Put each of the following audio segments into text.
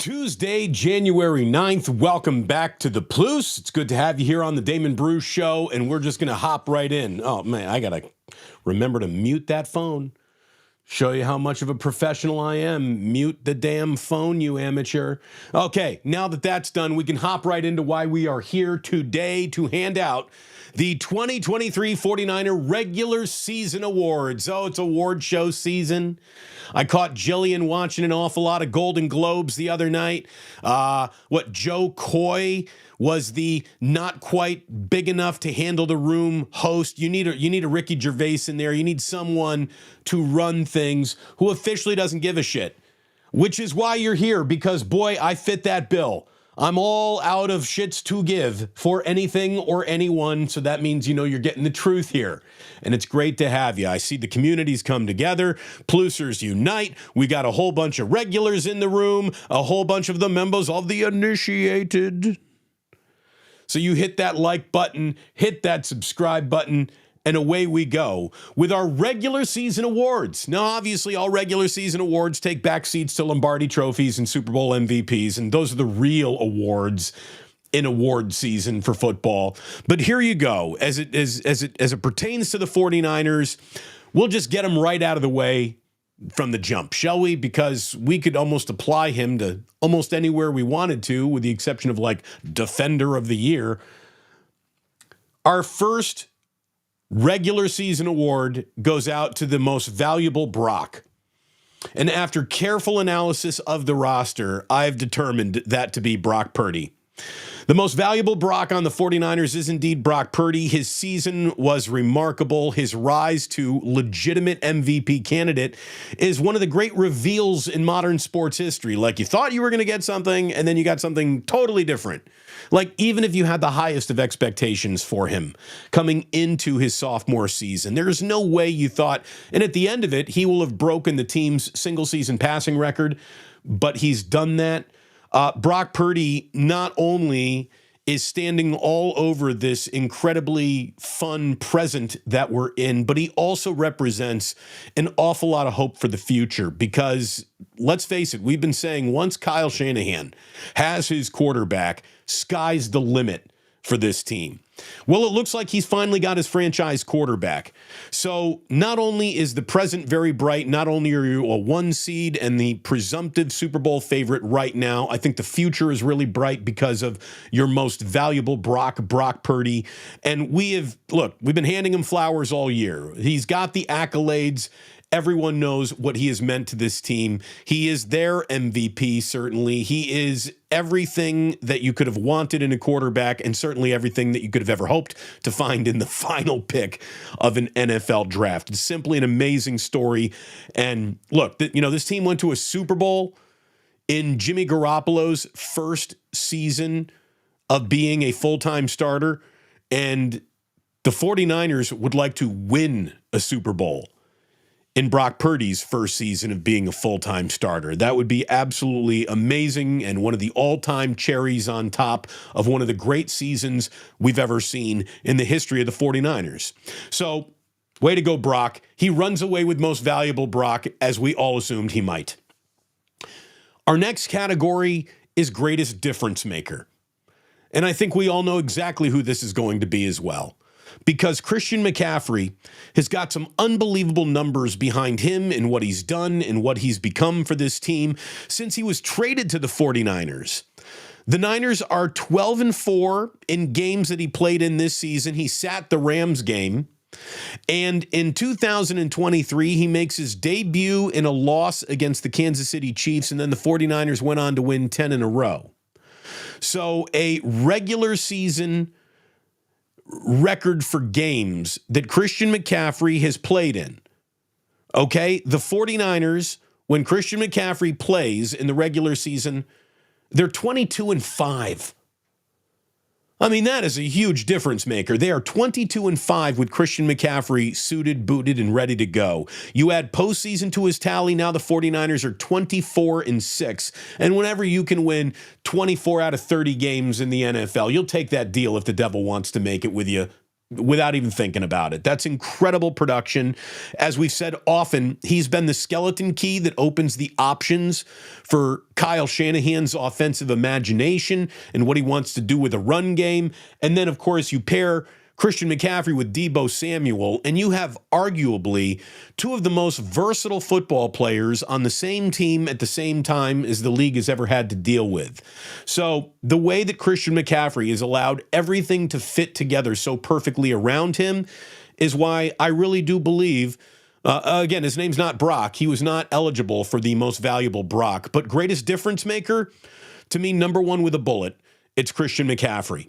Tuesday, January 9th. Welcome back to the Plus. It's good to have you here on the Damon Bruce Show, and we're just going to hop right in. Oh, man, I got to remember to mute that phone. Show you how much of a professional I am. Mute the damn phone, you amateur. Okay, now that that's done, we can hop right into why we are here today to hand out the 2023 49er Regular Season Awards. Oh, it's award show season. I caught Jillian watching an awful lot of Golden Globes the other night. Joe Coy was the not quite big enough to handle the room host. You need a Ricky Gervais in there. You need someone to run things who officially doesn't give a shit, which is why you're here, because, boy, I fit that bill. I'm all out of shits to give for anything or anyone, so that means, you're getting the truth here. And it's great to have you. I see the communities come together. Plusers unite. We got a whole bunch of regulars in the room, a whole bunch of the members of the initiated. So you hit that like button, hit that subscribe button, and away we go with our regular season awards. Now, obviously, all regular season awards take back seats to Lombardi trophies and Super Bowl MVPs, and those are the real awards in award season for football. But here you go. As it pertains to the 49ers, we'll just get them right out of the way from the jump, shall we? Because we could almost apply him to almost anywhere we wanted to, with the exception of like Defender of the Year. Our first regular season award goes out to the most valuable Brock. And after careful analysis of the roster, I've determined that to be Brock Purdy. The most valuable Brock on the 49ers is indeed Brock Purdy. His season was remarkable. His rise to legitimate MVP candidate is one of the great reveals in modern sports history. Like, you thought you were going to get something, and then you got something totally different. Like, even if you had the highest of expectations for him coming into his sophomore season, there's no way you thought, and at the end of it, he will have broken the team's single-season passing record, but he's done that. Brock Purdy not only is standing all over this incredibly fun present that we're in, but he also represents an awful lot of hope for the future, because let's face it, we've been saying once Kyle Shanahan has his quarterback, sky's the limit for this team. Well, it looks like he's finally got his franchise quarterback. So not only is the present very bright, not only are you a 1 seed and the presumptive Super Bowl favorite right now, I think the future is really bright because of your most valuable Brock Purdy. And we've been handing him flowers all year. He's got the accolades. Everyone knows what he has meant to this team. He is their MVP, certainly. He is everything that you could have wanted in a quarterback, and certainly everything that you could have ever hoped to find in the final pick of an NFL draft. It's simply an amazing story. And look, this team went to a Super Bowl in Jimmy Garoppolo's first season of being a full-time starter, and the 49ers would like to win a Super Bowl in Brock Purdy's first season of being a full-time starter. That would be absolutely amazing, and one of the all-time cherries on top of one of the great seasons we've ever seen in the history of the 49ers. So, way to go, Brock. He runs away with most valuable Brock, as we all assumed he might. Our next category is greatest difference maker. And I think we all know exactly who this is going to be as well, because Christian McCaffrey has got some unbelievable numbers behind him and what he's done and what he's become for this team since he was traded to the 49ers. The Niners are 12-4 in games that he played in this season. He sat the Rams game. And in 2023, he makes his debut in a loss against the Kansas City Chiefs, and then the 49ers went on to win 10 in a row. So a regular season record for games that Christian McCaffrey has played in. Okay, the 49ers, when Christian McCaffrey plays in the regular season, they're 22-5. I mean, that is a huge difference maker. They are 22-5 with Christian McCaffrey suited, booted, and ready to go. You add postseason to his tally, now the 49ers are 24-6. And whenever you can win 24 out of 30 games in the NFL, you'll take that deal if the devil wants to make it with you without even thinking about it. That's incredible production. As we've said often, he's been the skeleton key that opens the options for Kyle Shanahan's offensive imagination and what he wants to do with a run game. And then, of course, you pair Christian McCaffrey with Deebo Samuel, and you have arguably two of the most versatile football players on the same team at the same time as the league has ever had to deal with. So the way that Christian McCaffrey has allowed everything to fit together so perfectly around him is why I really do believe, again, his name's not Brock. He was not eligible for the most valuable Brock, but greatest difference maker, to me, number one with a bullet, it's Christian McCaffrey.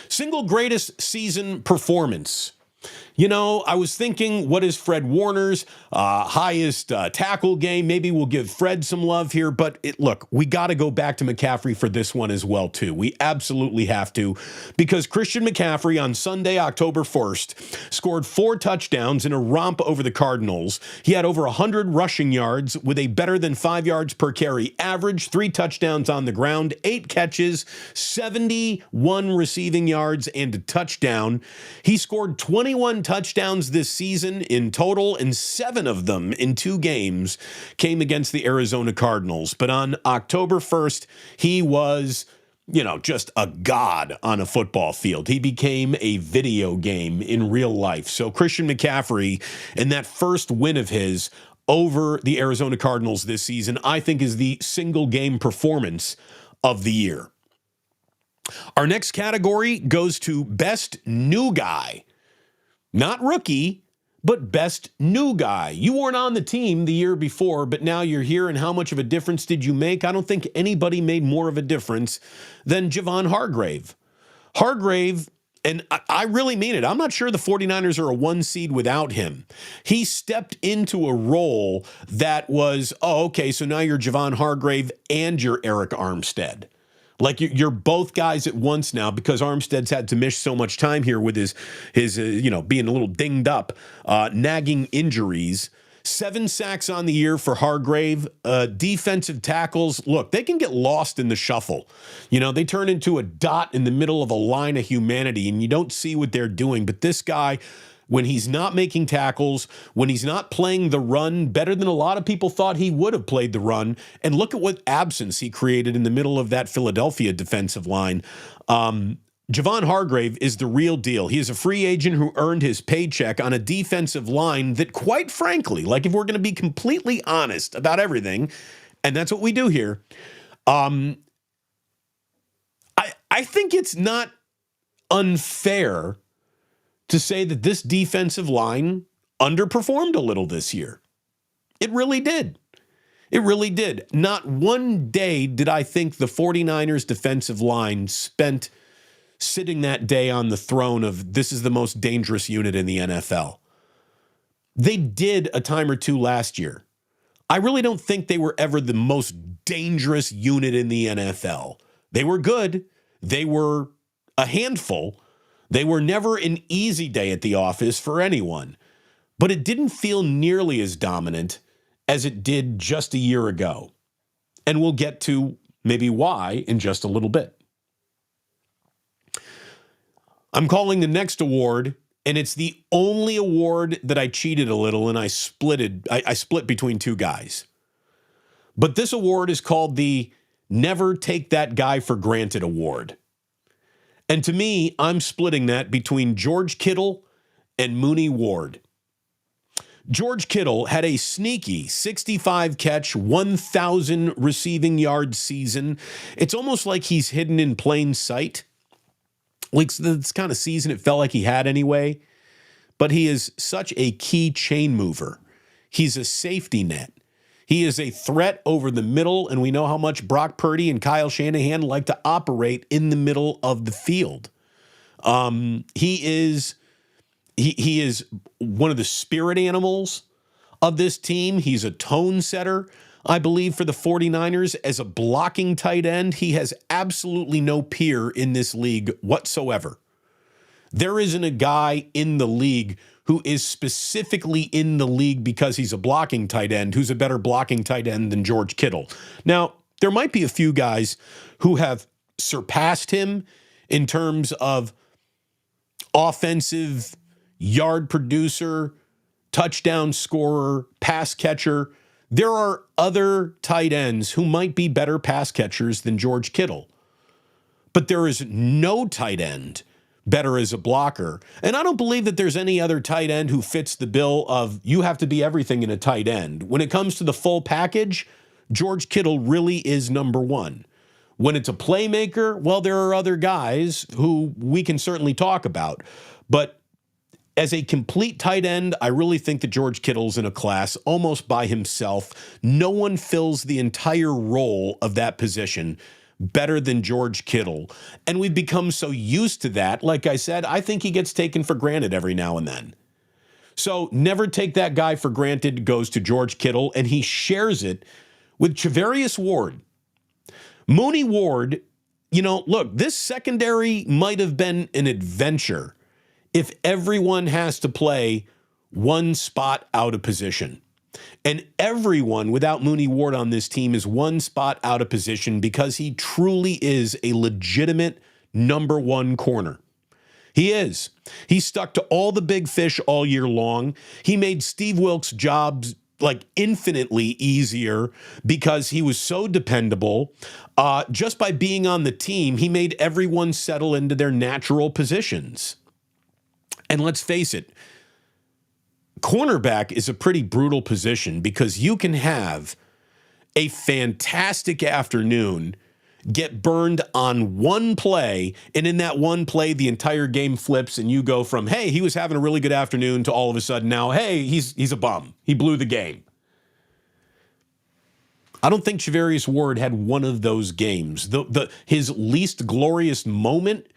Single greatest season performance. You know, I was thinking, what is Fred Warner's highest tackle game? Maybe we'll give Fred some love here. But look, we got to go back to McCaffrey for this one as well, too. We absolutely have to, because Christian McCaffrey on Sunday, October 1st, scored 4 touchdowns in a romp over the Cardinals. He had over 100 rushing yards with a better than 5 yards per carry average, 3 touchdowns on the ground, 8 catches, 71 receiving yards, and a touchdown. He scored 21 touchdowns this season in total, and 7 of them in 2 games came against the Arizona Cardinals. But on October 1st, he was, just a god on a football field. He became a video game in real life. So Christian McCaffrey, and that first win of his over the Arizona Cardinals this season, I think is the single game performance of the year. Our next category goes to best new guy. Not rookie, but best new guy. You weren't on the team the year before, but now you're here, and how much of a difference did you make? I don't think anybody made more of a difference than Javon Hargrave. Hargrave, and I really mean it, I'm not sure the 49ers are a 1 seed without him. He stepped into a role that was, okay, so now you're Javon Hargrave and you're Eric Armstead. Like you're both guys at once now, because Armstead's had to miss so much time here with his being a little dinged up, nagging injuries. 7 sacks on the year for Hargrave. Defensive tackles, look, they can get lost in the shuffle. They turn into a dot in the middle of a line of humanity, and you don't see what they're doing. But this guy, when he's not making tackles, when he's not playing the run better than a lot of people thought he would have played the run, and look at what absence he created in the middle of that Philadelphia defensive line. Javon Hargrave is the real deal. He is a free agent who earned his paycheck on a defensive line that, quite frankly, like if we're going to be completely honest about everything, and that's what we do here, I think it's not unfair to say that this defensive line underperformed a little this year. It really did. It really did. Not one day did I think the 49ers defensive line spent sitting that day on the throne of this is the most dangerous unit in the NFL. They did a time or two last year. I really don't think they were ever the most dangerous unit in the NFL. They were good. They were a handful. They were never an easy day at the office for anyone, but it didn't feel nearly as dominant as it did just a year ago. And we'll get to maybe why in just a little bit. I'm calling the next award, and it's the only award that I cheated a little and I split between 2 guys. But this award is called the Never Take That Guy for Granted Award. And to me, I'm splitting that between George Kittle and Mooney Ward. George Kittle had a sneaky 65-catch, 1,000 receiving yard season. It's almost like he's hidden in plain sight. Like this kind of season it felt like he had anyway. But he is such a key chain mover. He's a safety net. He is a threat over the middle, and we know how much Brock Purdy and Kyle Shanahan like to operate in the middle of the field. He is one of the spirit animals of this team. He's a tone setter, I believe, for the 49ers. As a blocking tight end, he has absolutely no peer in this league whatsoever. There isn't a guy in the league who is specifically in the league because he's a blocking tight end, who's a better blocking tight end than George Kittle. Now, there might be a few guys who have surpassed him in terms of offensive yard producer, touchdown scorer, pass catcher. There are other tight ends who might be better pass catchers than George Kittle. But there is no tight end better as a blocker. And I don't believe that there's any other tight end who fits the bill of you have to be everything in a tight end. When it comes to the full package, George Kittle really is number one. When it's a playmaker, well, there are other guys who we can certainly talk about. But as a complete tight end, I really think that George Kittle's in a class almost by himself. No one fills the entire role of that position better than George Kittle. And we've become so used to that. Like I said, I think he gets taken for granted every now and then. So never take that guy for granted goes to George Kittle, and he shares it with Charvarius Ward. Mooney Ward, look, this secondary might have been an adventure if everyone has to play one spot out of position. And everyone without Mooney Ward on this team is one spot out of position because he truly is a legitimate number one corner. He is. He stuck to all the big fish all year long. He made Steve Wilks' jobs infinitely easier because he was so dependable. Just by being on the team, he made everyone settle into their natural positions. And let's face it, cornerback is a pretty brutal position because you can have a fantastic afternoon, get burned on one play, and in that one play, the entire game flips, and you go from, hey, he was having a really good afternoon, to all of a sudden now, hey, he's a bum. He blew the game. I don't think Charvarius Ward had one of those games. His least glorious moment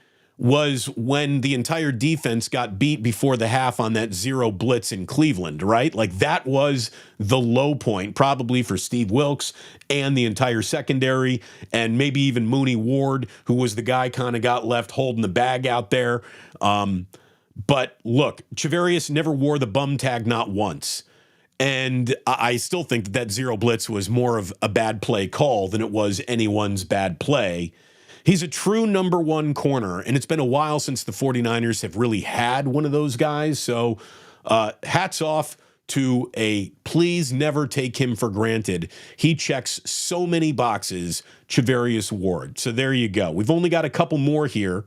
was when the entire defense got beat before the half on that zero blitz in Cleveland, right? That was the low point probably for Steve Wilks and the entire secondary, and maybe even Mooney Ward, who was the guy kind of got left holding the bag out there. But look, Charvarius never wore the bum tag, not once. And I still think that zero blitz was more of a bad play call than it was anyone's bad play. He's a true number one corner, and it's been a while since the 49ers have really had one of those guys. So hats off to please never take him for granted. He checks so many boxes, Charvarius Ward. So there you go. We've only got a couple more here.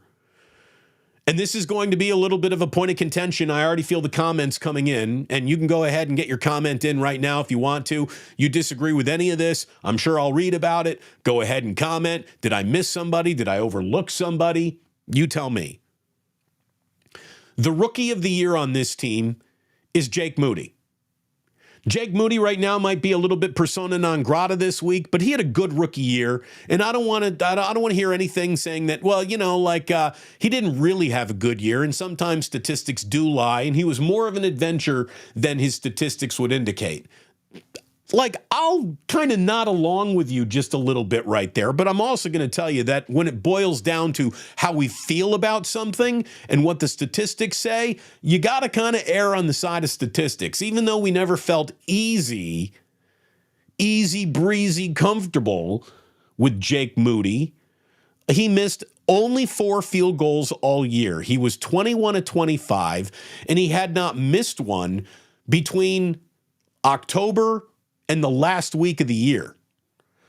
And this is going to be a little bit of a point of contention. I already feel the comments coming in, and you can go ahead and get your comment in right now if you want to. You disagree with any of this, I'm sure I'll read about it. Go ahead and comment. Did I miss somebody? Did I overlook somebody? You tell me. The rookie of the year on this team is Jake Moody. Jake Moody right now might be a little bit persona non grata this week, but he had a good rookie year, and I don't want to hear anything saying that, well, he didn't really have a good year, and sometimes statistics do lie, and he was more of an adventure than his statistics would indicate. I'll kind of nod along with you just a little bit right there, but I'm also going to tell you that when it boils down to how we feel about something and what the statistics say, you got to kind of err on the side of statistics. Even though we never felt easy breezy, comfortable with Jake Moody, he missed only 4 field goals all year. He was 21 of 25, and he had not missed one between October and the last week of the year.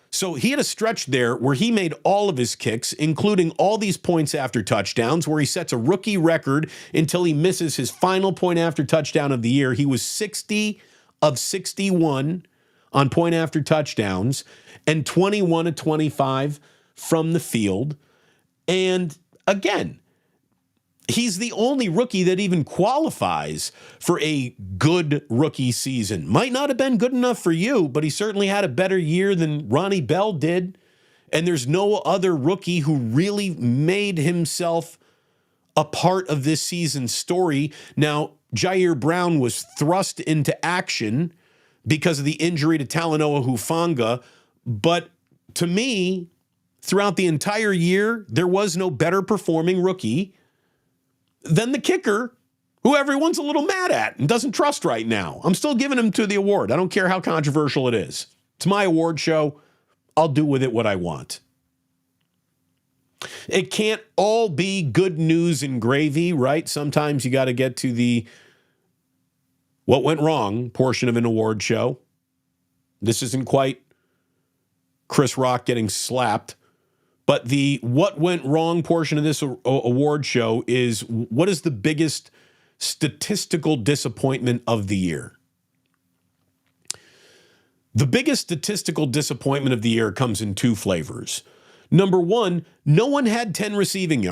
So he had a stretch there where he made all of his kicks, including all these points after touchdowns, where he sets a rookie record until he misses his final point after touchdown of the year. He was 60 of 61 on point after touchdowns and 21 of 25 from the field. And again, he's the only rookie that even qualifies for a good rookie season. Might not have been good enough for you, but he certainly had a better year than Ronnie Bell did. And there's no other rookie who really made himself a part of this season's story. Now, Jair Brown was thrust into action because of the injury to Talanoa Hufanga. But to me, throughout the entire year, there was no better performing rookie than the kicker, who everyone's a little mad at and doesn't trust right now. I'm still giving him to the award. I don't care how controversial it is. It's my award show. I'll do with it what I want. It can't all be good news and gravy, right? Sometimes you got to get to the what went wrong portion of an award show. This isn't quite Chris Rock getting slapped, but the what went wrong portion of this award show is what is the biggest statistical disappointment of the year? The biggest statistical disappointment of the year comes in two flavors. Number one, no one had 10 receiving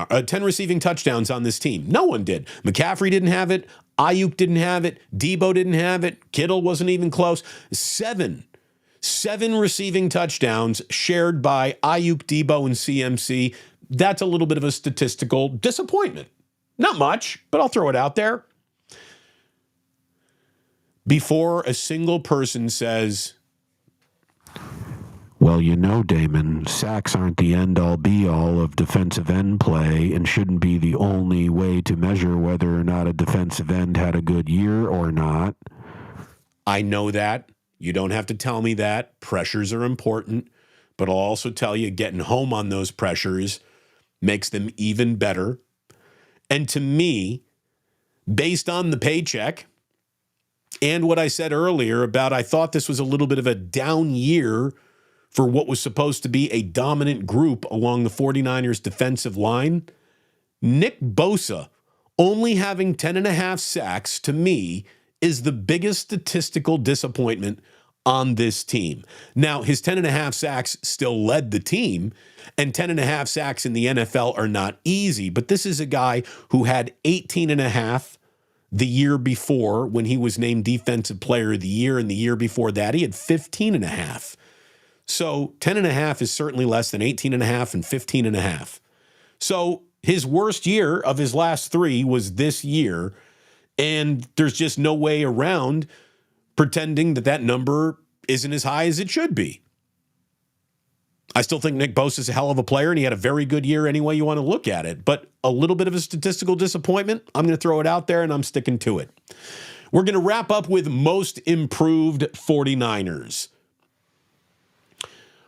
touchdowns on this team. No one did. McCaffrey didn't have it. Ayuk didn't have it. Debo didn't have it. Kittle wasn't even close. Seven receiving touchdowns shared by Ayuk, Debo, and CMC. That's a little bit of a statistical disappointment. Not much, but I'll throw it out there. Before a single person says, well, you know, Damon, sacks aren't the end-all be-all of defensive end play and shouldn't be the only way to measure whether or not a defensive end had a good year or not. I know that. You don't have to tell me that. Pressures are important, but I'll also tell you getting home on those pressures makes them even better. And to me, based on the paycheck and what I said earlier about I thought this was a little bit of a down year for what was supposed to be a dominant group along the 49ers defensive line, Nick Bosa only having 10.5 sacks, to me, is the biggest statistical disappointment on this team. Now, his 10.5 sacks still led the team, and 10.5 sacks in the NFL are not easy, but this is a guy who had 18.5 the year before when he was named Defensive Player of the Year, and the year before that, he had 15.5. So 10.5 is certainly less than 18.5 and 15.5. So his worst year of his last three was this year, and there's just no way around pretending that that number isn't as high as it should be. I still think Nick Bosa is a hell of a player, and he had a very good year any way you want to look at it. But a little bit of a statistical disappointment, I'm going to throw it out there, and I'm sticking to it. We're going to wrap up with most improved 49ers.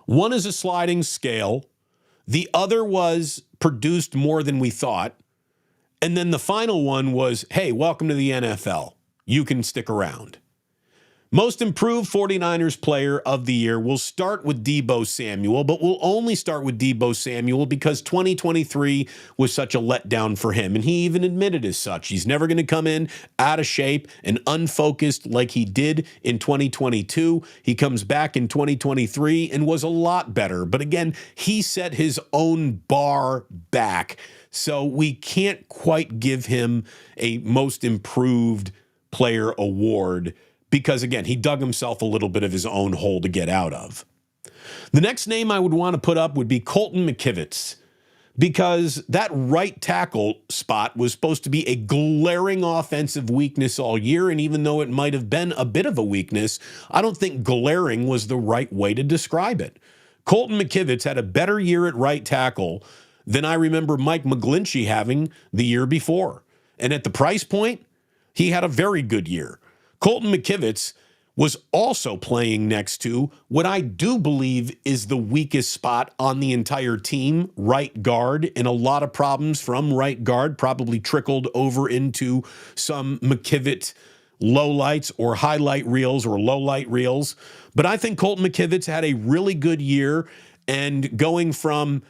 One is a sliding scale. The other was produced more than we thought. And then the final one was, hey, welcome to the NFL. You can stick around. Most improved 49ers player of the year. We'll start with Debo Samuel, but we'll only start with Debo Samuel because 2023 was such a letdown for him. And he even admitted as such. He's never going to come in out of shape and unfocused like he did in 2022. He comes back in 2023 and was a lot better. But again, he set his own bar back. So we can't quite give him a most improved player award because, again, he dug himself a little bit of his own hole to get out of. The next name I would want to put up would be Colton McKivitz, because that right tackle spot was supposed to be a glaring offensive weakness all year, and even though it might have been a bit of a weakness, I don't think glaring was the right way to describe it. Colton McKivitz had a better year at right tackle than I remember Mike McGlinchey having the year before. And at the price point, he had a very good year. Colton McKivitz was also playing next to what I do believe is the weakest spot on the entire team, right guard, and a lot of problems from right guard probably trickled over into some McKivitz lowlights or highlight reels or lowlight reels. But I think Colton McKivitz had a really good year, and going from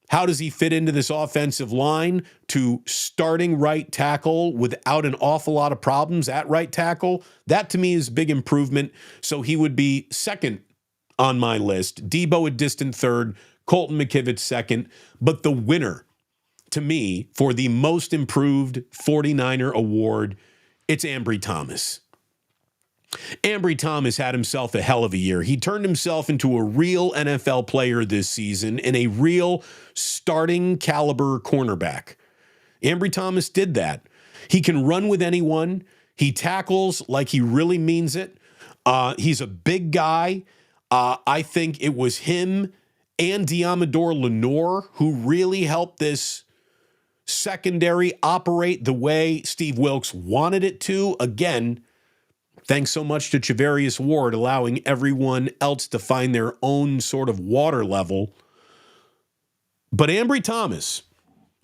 how does he fit into this offensive line to starting right tackle without an awful lot of problems at right tackle? That to me is a big improvement. So he would be second on my list. Debo a distant third, Colton McKivitz second. But the winner to me for the most improved 49er award, it's Ambry Thomas. Ambry Thomas had himself a hell of a year. He turned himself into a real NFL player this season and a real starting caliber cornerback. Ambry Thomas did that. He can run with anyone. He tackles like he really means it. He's a big guy. I think it was him and Deommodore Lenoir who really helped this secondary operate the way Steve Wilks wanted it to. Again, thanks so much to Charvarius Ward, allowing everyone else to find their own sort of water level. But Ambry Thomas,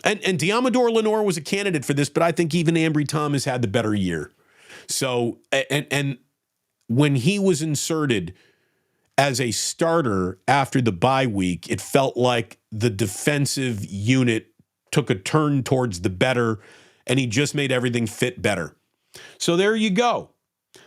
and Diamador Lenore was a candidate for this, but I think even Ambry Thomas had the better year. So, and when he was inserted as a starter after the bye week, it felt like the defensive unit took a turn towards the better, and he just made everything fit better. So there you go.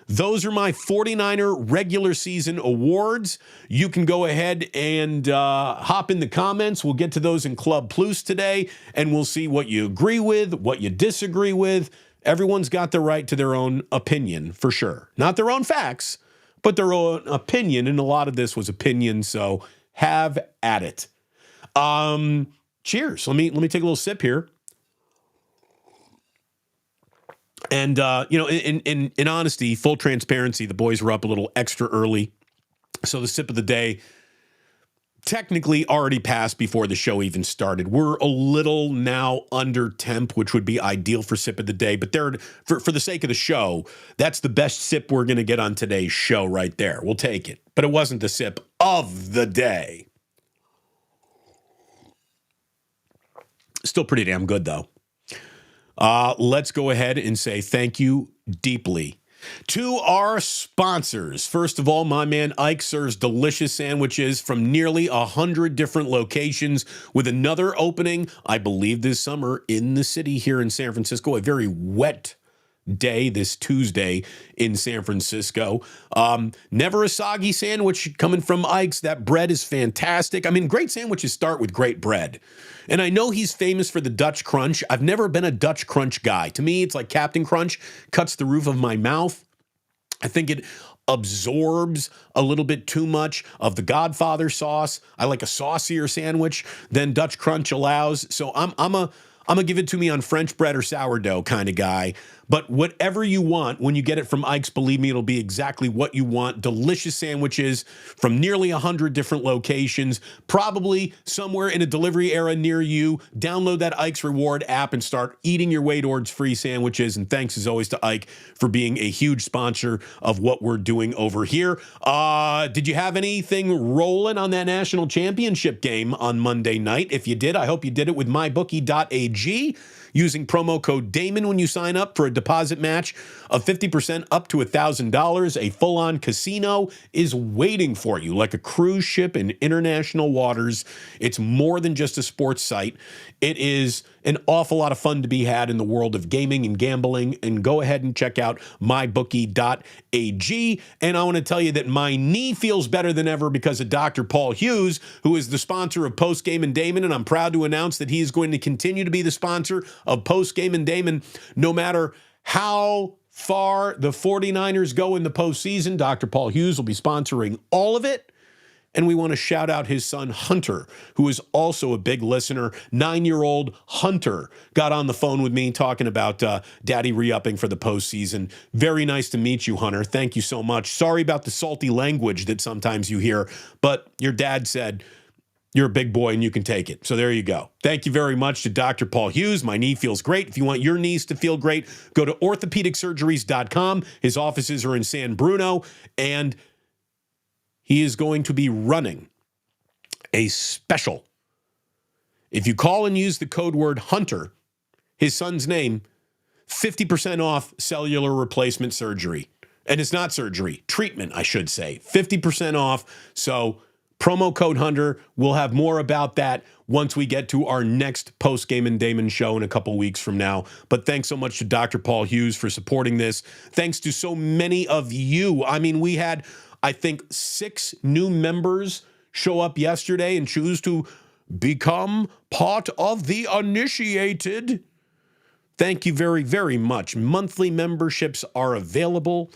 Those are my 49er regular season awards. You can go ahead and hop in the comments. We'll get to those in Club Plus today, and we'll see what you agree with, what you disagree with. Everyone's got the right to their own opinion, for sure. Not their own facts, but their own opinion, and a lot of this was opinion, so have at it. Cheers. Let me take a little sip here. And, in honesty, full transparency, the boys were up a little extra early. So the sip of the day technically already passed before the show even started. We're a little now under temp, which would be ideal for sip of the day. But for the sake of the show, that's the best sip we're going to get on today's show right there. We'll take it. But it wasn't the sip of the day. Still pretty damn good, though. Let's go ahead and say thank you deeply to our sponsors. First of all, my man Ike serves delicious sandwiches from nearly 100 different locations, with another opening, I believe, this summer in the city here in San Francisco. A very wet day this Tuesday in San Francisco. Never a soggy sandwich coming from Ike's. That bread is fantastic. I mean, great sandwiches start with great bread. And I know he's famous for the Dutch Crunch. I've never been a Dutch Crunch guy. To me, it's like Captain Crunch cuts the roof of my mouth. I think it absorbs a little bit too much of the Godfather sauce. I like a saucier sandwich than Dutch Crunch allows. So I'm a give it to me on French bread or sourdough kind of guy. But whatever you want, when you get it from Ike's, believe me, it'll be exactly what you want. Delicious sandwiches from nearly 100 different locations, probably somewhere in a delivery era near you. Download that Ike's Reward app and start eating your way towards free sandwiches. And thanks as always to Ike for being a huge sponsor of what we're doing over here. Did you have anything rolling on that national championship game on Monday night? If you did, I hope you did it with mybookie.ag. Using promo code Damon when you sign up for a deposit match of 50% up to $1,000. A full-on casino is waiting for you like a cruise ship in international waters. It's more than just a sports site. It is an awful lot of fun to be had in the world of gaming and gambling. And go ahead and check out mybookie.ag. And I want to tell you that my knee feels better than ever because of Dr. Paul Hughes, who is the sponsor of Post Game and Damon. And I'm proud to announce that he is going to continue to be the sponsor of Post Game and Damon no matter how far the 49ers go in the postseason. Dr. Paul Hughes will be sponsoring all of it. And we want to shout out his son, Hunter, who is also a big listener. 9-year-old Hunter got on the phone with me talking about daddy re-upping for the postseason. Very nice to meet you, Hunter. Thank you so much. Sorry about the salty language that sometimes you hear, but your dad said you're a big boy and you can take it. So there you go. Thank you very much to Dr. Paul Hughes. My knee feels great. If you want your knees to feel great, go to orthopedicsurgeries.com. His offices are in San Bruno, and he is going to be running a special. If you call and use the code word Hunter, his son's name, 50% off cellular replacement surgery. And it's not surgery, treatment, I should say. 50% off. So promo code Hunter. We'll have more about that once we get to our next Post Game and Damon show in a couple weeks from now. But thanks so much to Dr. Paul Hughes for supporting this. Thanks to so many of you. I mean, we had, I think, 6 new members show up yesterday and choose to become part of the initiated. Thank you very, very much. Monthly memberships are available.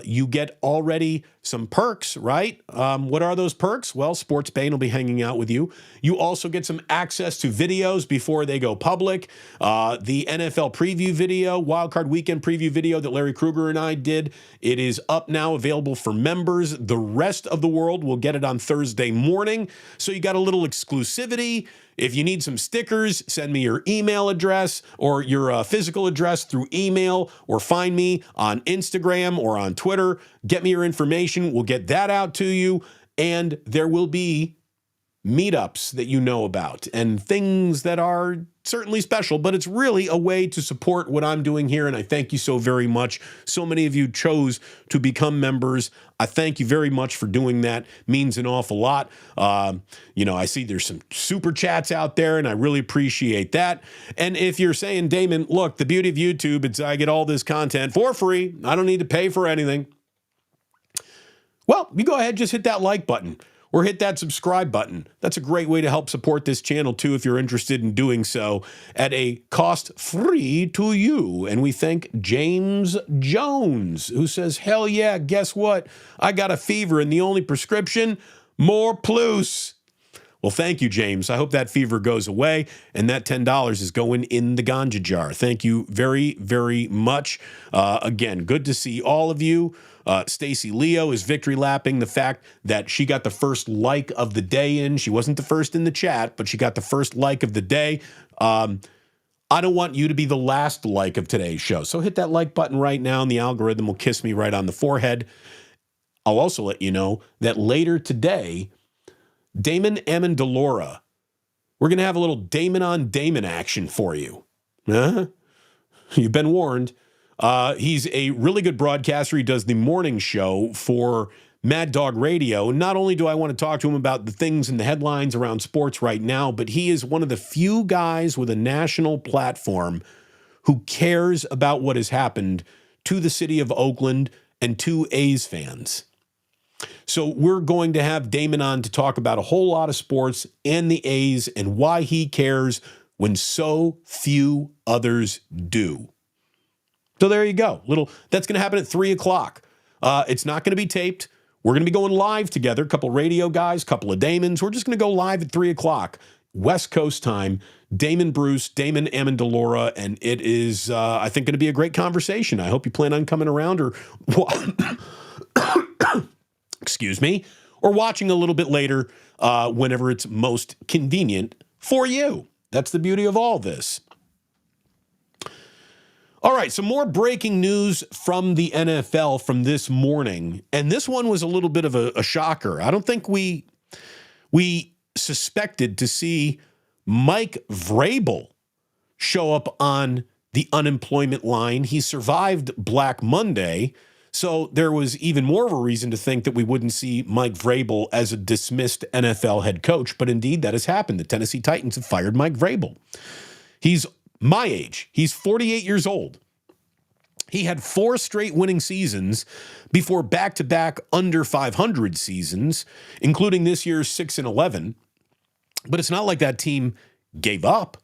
You get already some perks, right? What are those perks? Well, Sports Bane will be hanging out with you. You also get some access to videos before they go public. The NFL preview video, Wildcard Weekend preview video that Larry Krueger and I did, it is up now, available for members. The rest of the world will get it on Thursday morning. So you got a little exclusivity. If you need some stickers, send me your email address or your physical address through email, or find me on Instagram or on Twitter. Get me your information. We'll get that out to you. And there will be meetups that you know about and things that are certainly special, but it's really a way to support what I'm doing here. And I thank you so very much. So many of you chose to become members. I thank you very much for doing that. Means an awful lot. I see there's some super chats out there, and I really appreciate that. And if you're saying, Damon, look, the beauty of YouTube is I get all this content for free. I don't need to pay for anything. Well, you go ahead, just hit that like button or hit that subscribe button. That's a great way to help support this channel, too, if you're interested in doing so at a cost free to you. And we thank James Jones, who says, hell yeah, guess what? I got a fever, and the only prescription, more Plus. Well, thank you, James. I hope that fever goes away, and that $10 is going in the ganja jar. Thank you very, very much. Again, good to see all of you. Stacy Leo is victory lapping the fact that she got the first like of the day in. She wasn't the first in the chat, but she got the first like of the day. I don't want you to be the last like of today's show. So hit that like button right now, and the algorithm will kiss me right on the forehead. I'll also let you know that later today, Damon Amendolara, we're going to have a little Damon on Damon action for you. You've been warned. He's a really good broadcaster. He does the morning show for Mad Dog Radio. And not only do I want to talk to him about the things and the headlines around sports right now, but he is one of the few guys with a national platform who cares about what has happened to the city of Oakland and to A's fans. So we're going to have Damon on to talk about a whole lot of sports and the A's and why he cares when so few others do. So there you go. That's going to happen at 3 o'clock. It's not going to be taped. We're going to be going live together. A couple radio guys, a couple of Damons. We're just going to go live at 3 o'clock West Coast time. Damon Bruce, Damon Amendolara, and it is, I think, going to be a great conversation. I hope you plan on coming around or, excuse me, or watching a little bit later whenever it's most convenient for you. That's the beauty of all this. All right, some more breaking news from the NFL from this morning. And this one was a little bit of a shocker. I don't think we suspected to see Mike Vrabel show up on the unemployment line. He survived Black Monday, so there was even more of a reason to think that we wouldn't see Mike Vrabel as a dismissed NFL head coach. But indeed, that has happened. The Tennessee Titans have fired Mike Vrabel. He's my age. He's 48 years old. He had 4 straight winning seasons before back-to-back under 500 seasons, including this year's 6-11. But it's not like that team gave up.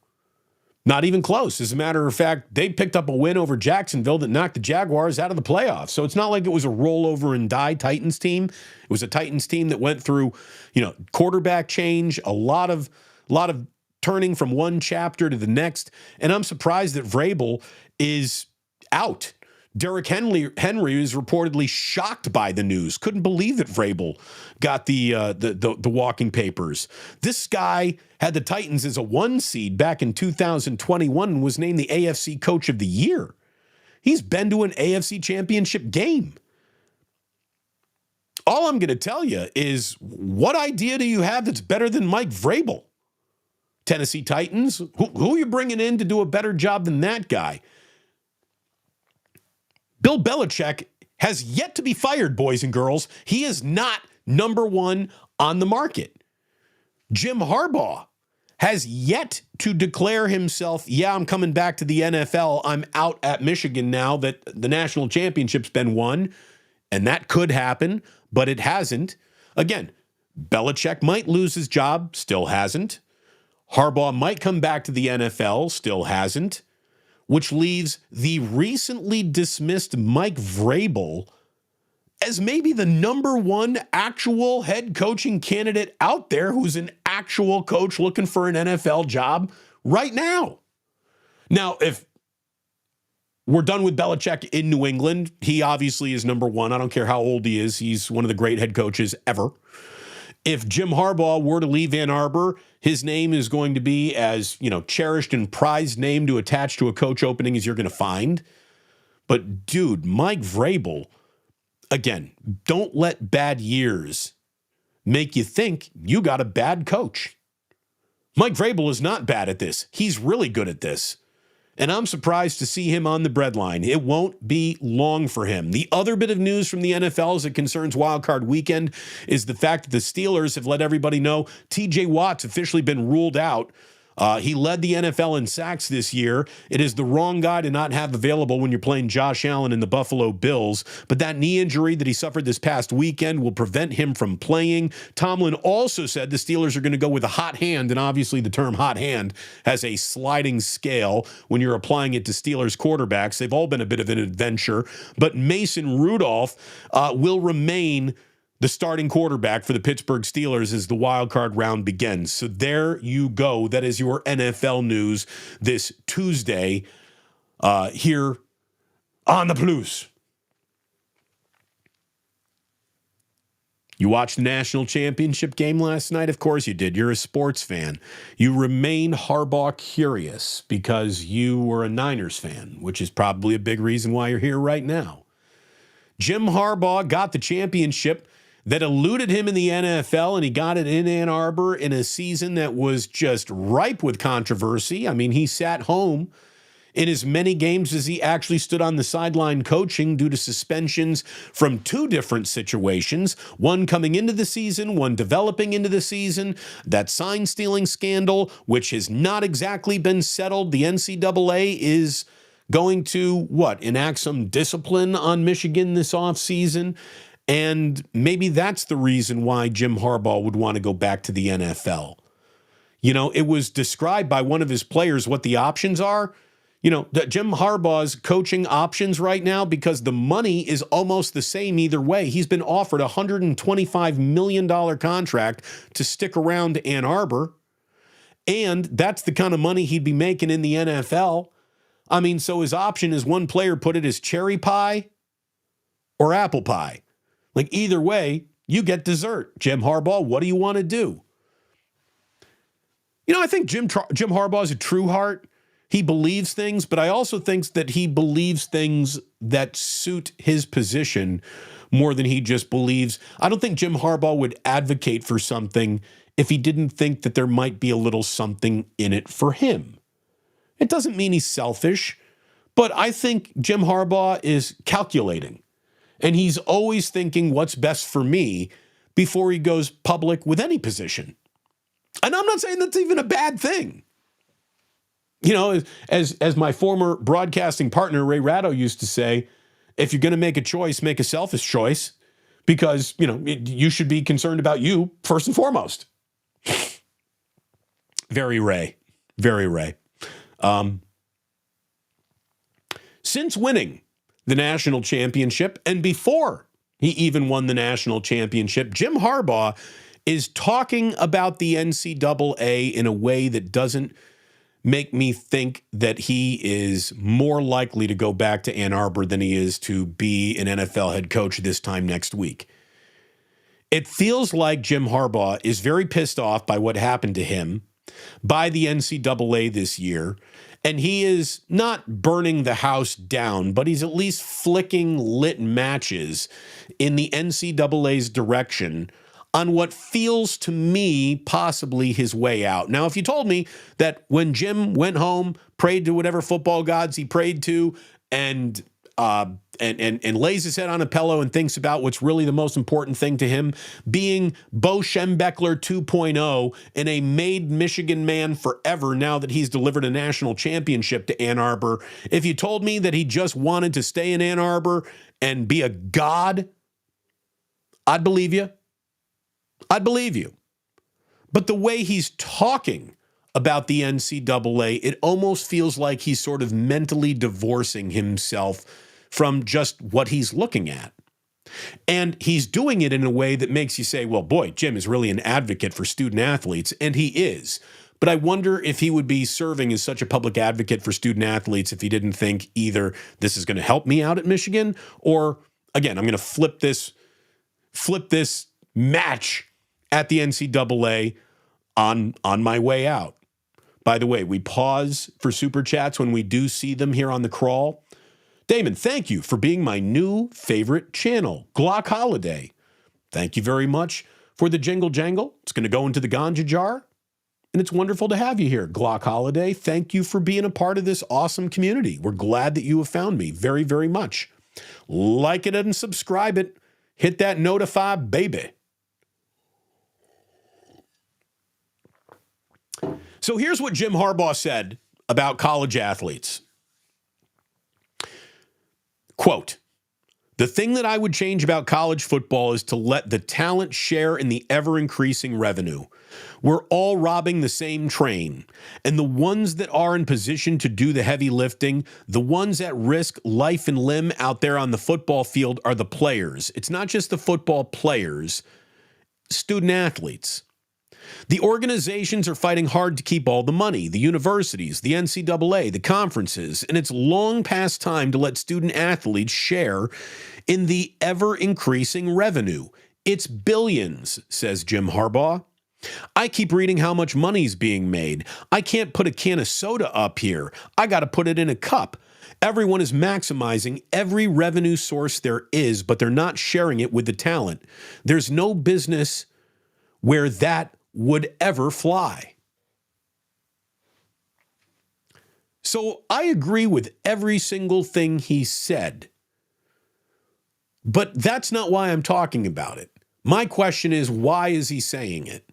Not even close. As a matter of fact, they picked up a win over Jacksonville that knocked the Jaguars out of the playoffs. So it's not like it was a rollover and die Titans team. It was a Titans team that went through, quarterback change, a lot of turning from one chapter to the next. And I'm surprised that Vrabel is out. Derrick Henry is reportedly shocked by the news. Couldn't believe that Vrabel got the walking papers. This guy had the Titans as a 1 seed back in 2021 and was named the AFC Coach of the Year. He's been to an AFC Championship game. All I'm going to tell you is, what idea do you have that's better than Mike Vrabel? Tennessee Titans? Who are you bringing in to do a better job than that guy? Bill Belichick has yet to be fired, boys and girls. He is not number one on the market. Jim Harbaugh has yet to declare himself, I'm coming back to the NFL. I'm out at Michigan now that the national championship's been won. And that could happen, but it hasn't. Again, Belichick might lose his job, still hasn't. Harbaugh might come back to the NFL, still hasn't. Which leaves the recently dismissed Mike Vrabel as maybe the number one actual head coaching candidate out there who's an actual coach looking for an NFL job right now. Now, if we're done with Belichick in New England, he obviously is number one. I don't care how old he is. He's one of the great head coaches ever. If Jim Harbaugh were to leave Ann Arbor, his name is going to be as, cherished and prized name to attach to a coach opening as you're going to find. But dude, Mike Vrabel, again, don't let bad years make you think you got a bad coach. Mike Vrabel is not bad at this. He's really good at this. And I'm surprised to see him on the breadline. It won't be long for him. The other bit of news from the NFL as it concerns Wild Card Weekend is the fact that the Steelers have let everybody know TJ Watt's officially been ruled out. He led the NFL in sacks this year. It is the wrong guy to not have available when you're playing Josh Allen and the Buffalo Bills. But that knee injury that he suffered this past weekend will prevent him from playing. Tomlin also said the Steelers are going to go with a hot hand, and obviously the term hot hand has a sliding scale when you're applying it to Steelers quarterbacks. They've all been a bit of an adventure. But Mason Rudolph will remain the starting quarterback for the Pittsburgh Steelers as the wild card round begins. So there you go. That is your NFL news this Tuesday here on the Plus. You watched the national championship game last night? Of course you did. You're a sports fan. You remain Harbaugh curious because you were a Niners fan, which is probably a big reason why you're here right now. Jim Harbaugh got the championship that eluded him in the NFL, and he got it in Ann Arbor in a season that was just ripe with controversy. I mean, he sat home in as many games as he actually stood on the sideline coaching due to suspensions from two different situations, one coming into the season, one developing into the season. That sign-stealing scandal, which has not exactly been settled. The NCAA is going to, enact some discipline on Michigan this offseason. And maybe that's the reason why Jim Harbaugh would want to go back to the NFL. You know, it was described by one of his players what the options are. You know, Jim Harbaugh's coaching options right now, because the money is almost the same either way. He's been offered a $125 million contract to stick around Ann Arbor. And that's the kind of money he'd be making in the NFL. I mean, so his option, as one player put it, is cherry pie or apple pie. Like, either way, you get dessert. Jim Harbaugh, what do you want to do? You know, I think Jim Harbaugh is a true heart. He believes things, but I also think that he believes things that suit his position more than he just believes. I don't think Jim Harbaugh would advocate for something if he didn't think that there might be a little something in it for him. It doesn't mean he's selfish, but I think Jim Harbaugh is calculating. And he's always thinking what's best for me before he goes public with any position. And I'm not saying that's even a bad thing. You know, as my former broadcasting partner, Ray Ratto, used to say, if you're going to make a choice, make a selfish choice, because, you know, you should be concerned about you first and foremost. Very Ray. Very Ray. Since winning the national championship, and before he even won the national championship, Jim Harbaugh is talking about the NCAA in a way that doesn't make me think that he is more likely to go back to Ann Arbor than he is to be an NFL head coach this time next week. It feels like Jim Harbaugh is very pissed off by what happened to him by the NCAA this year. And he is not burning the house down, but he's at least flicking lit matches in the NCAA's direction on what feels to me possibly his way out. Now, if you told me that when Jim went home, prayed to whatever football gods he prayed to, and lays his head on a pillow and thinks about what's really the most important thing to him, being Bo Schembechler 2.0 and a made Michigan man forever now that he's delivered a national championship to Ann Arbor. If you told me that he just wanted to stay in Ann Arbor and be a god, I'd believe you. I'd believe you. But the way he's talking about the NCAA, it almost feels like he's sort of mentally divorcing himself from just what he's looking at. And he's doing it in a way that makes you say, well, boy, Jim is really an advocate for student athletes, and he is. But I wonder if he would be serving as such a public advocate for student athletes if he didn't think either this is going to help me out at Michigan, or, again, I'm going to flip this match at the NCAA on my way out. By the way, we pause for super chats when we do see them here on the crawl. Damon, thank you for being my new favorite channel, Glock Holiday. Thank you very much for the jingle jangle. It's going to go into the ganja jar. And it's wonderful to have you here, Glock Holiday. Thank you for being a part of this awesome community. We're glad that you have found me very, very much. Like it and subscribe it. Hit that notify, baby. So here's what Jim Harbaugh said about college athletes. Quote, "The thing that I would change about college football is to let the talent share in the ever-increasing revenue. We're all robbing the same train, and the ones that are in position to do the heavy lifting, the ones at risk life and limb out there on the football field are the players. It's not just the football players, student athletes. The organizations are fighting hard to keep all the money, the universities, the NCAA, the conferences, and it's long past time to let student athletes share in the ever-increasing revenue. It's billions," says Jim Harbaugh. "I keep reading how much money's being made. I can't put a can of soda up here. I got to put it in a cup. Everyone is maximizing every revenue source there is, but they're not sharing it with the talent. There's no business where that would ever fly." So I agree with every single thing he said, but that's not why I'm talking about it. My question is, why is he saying it?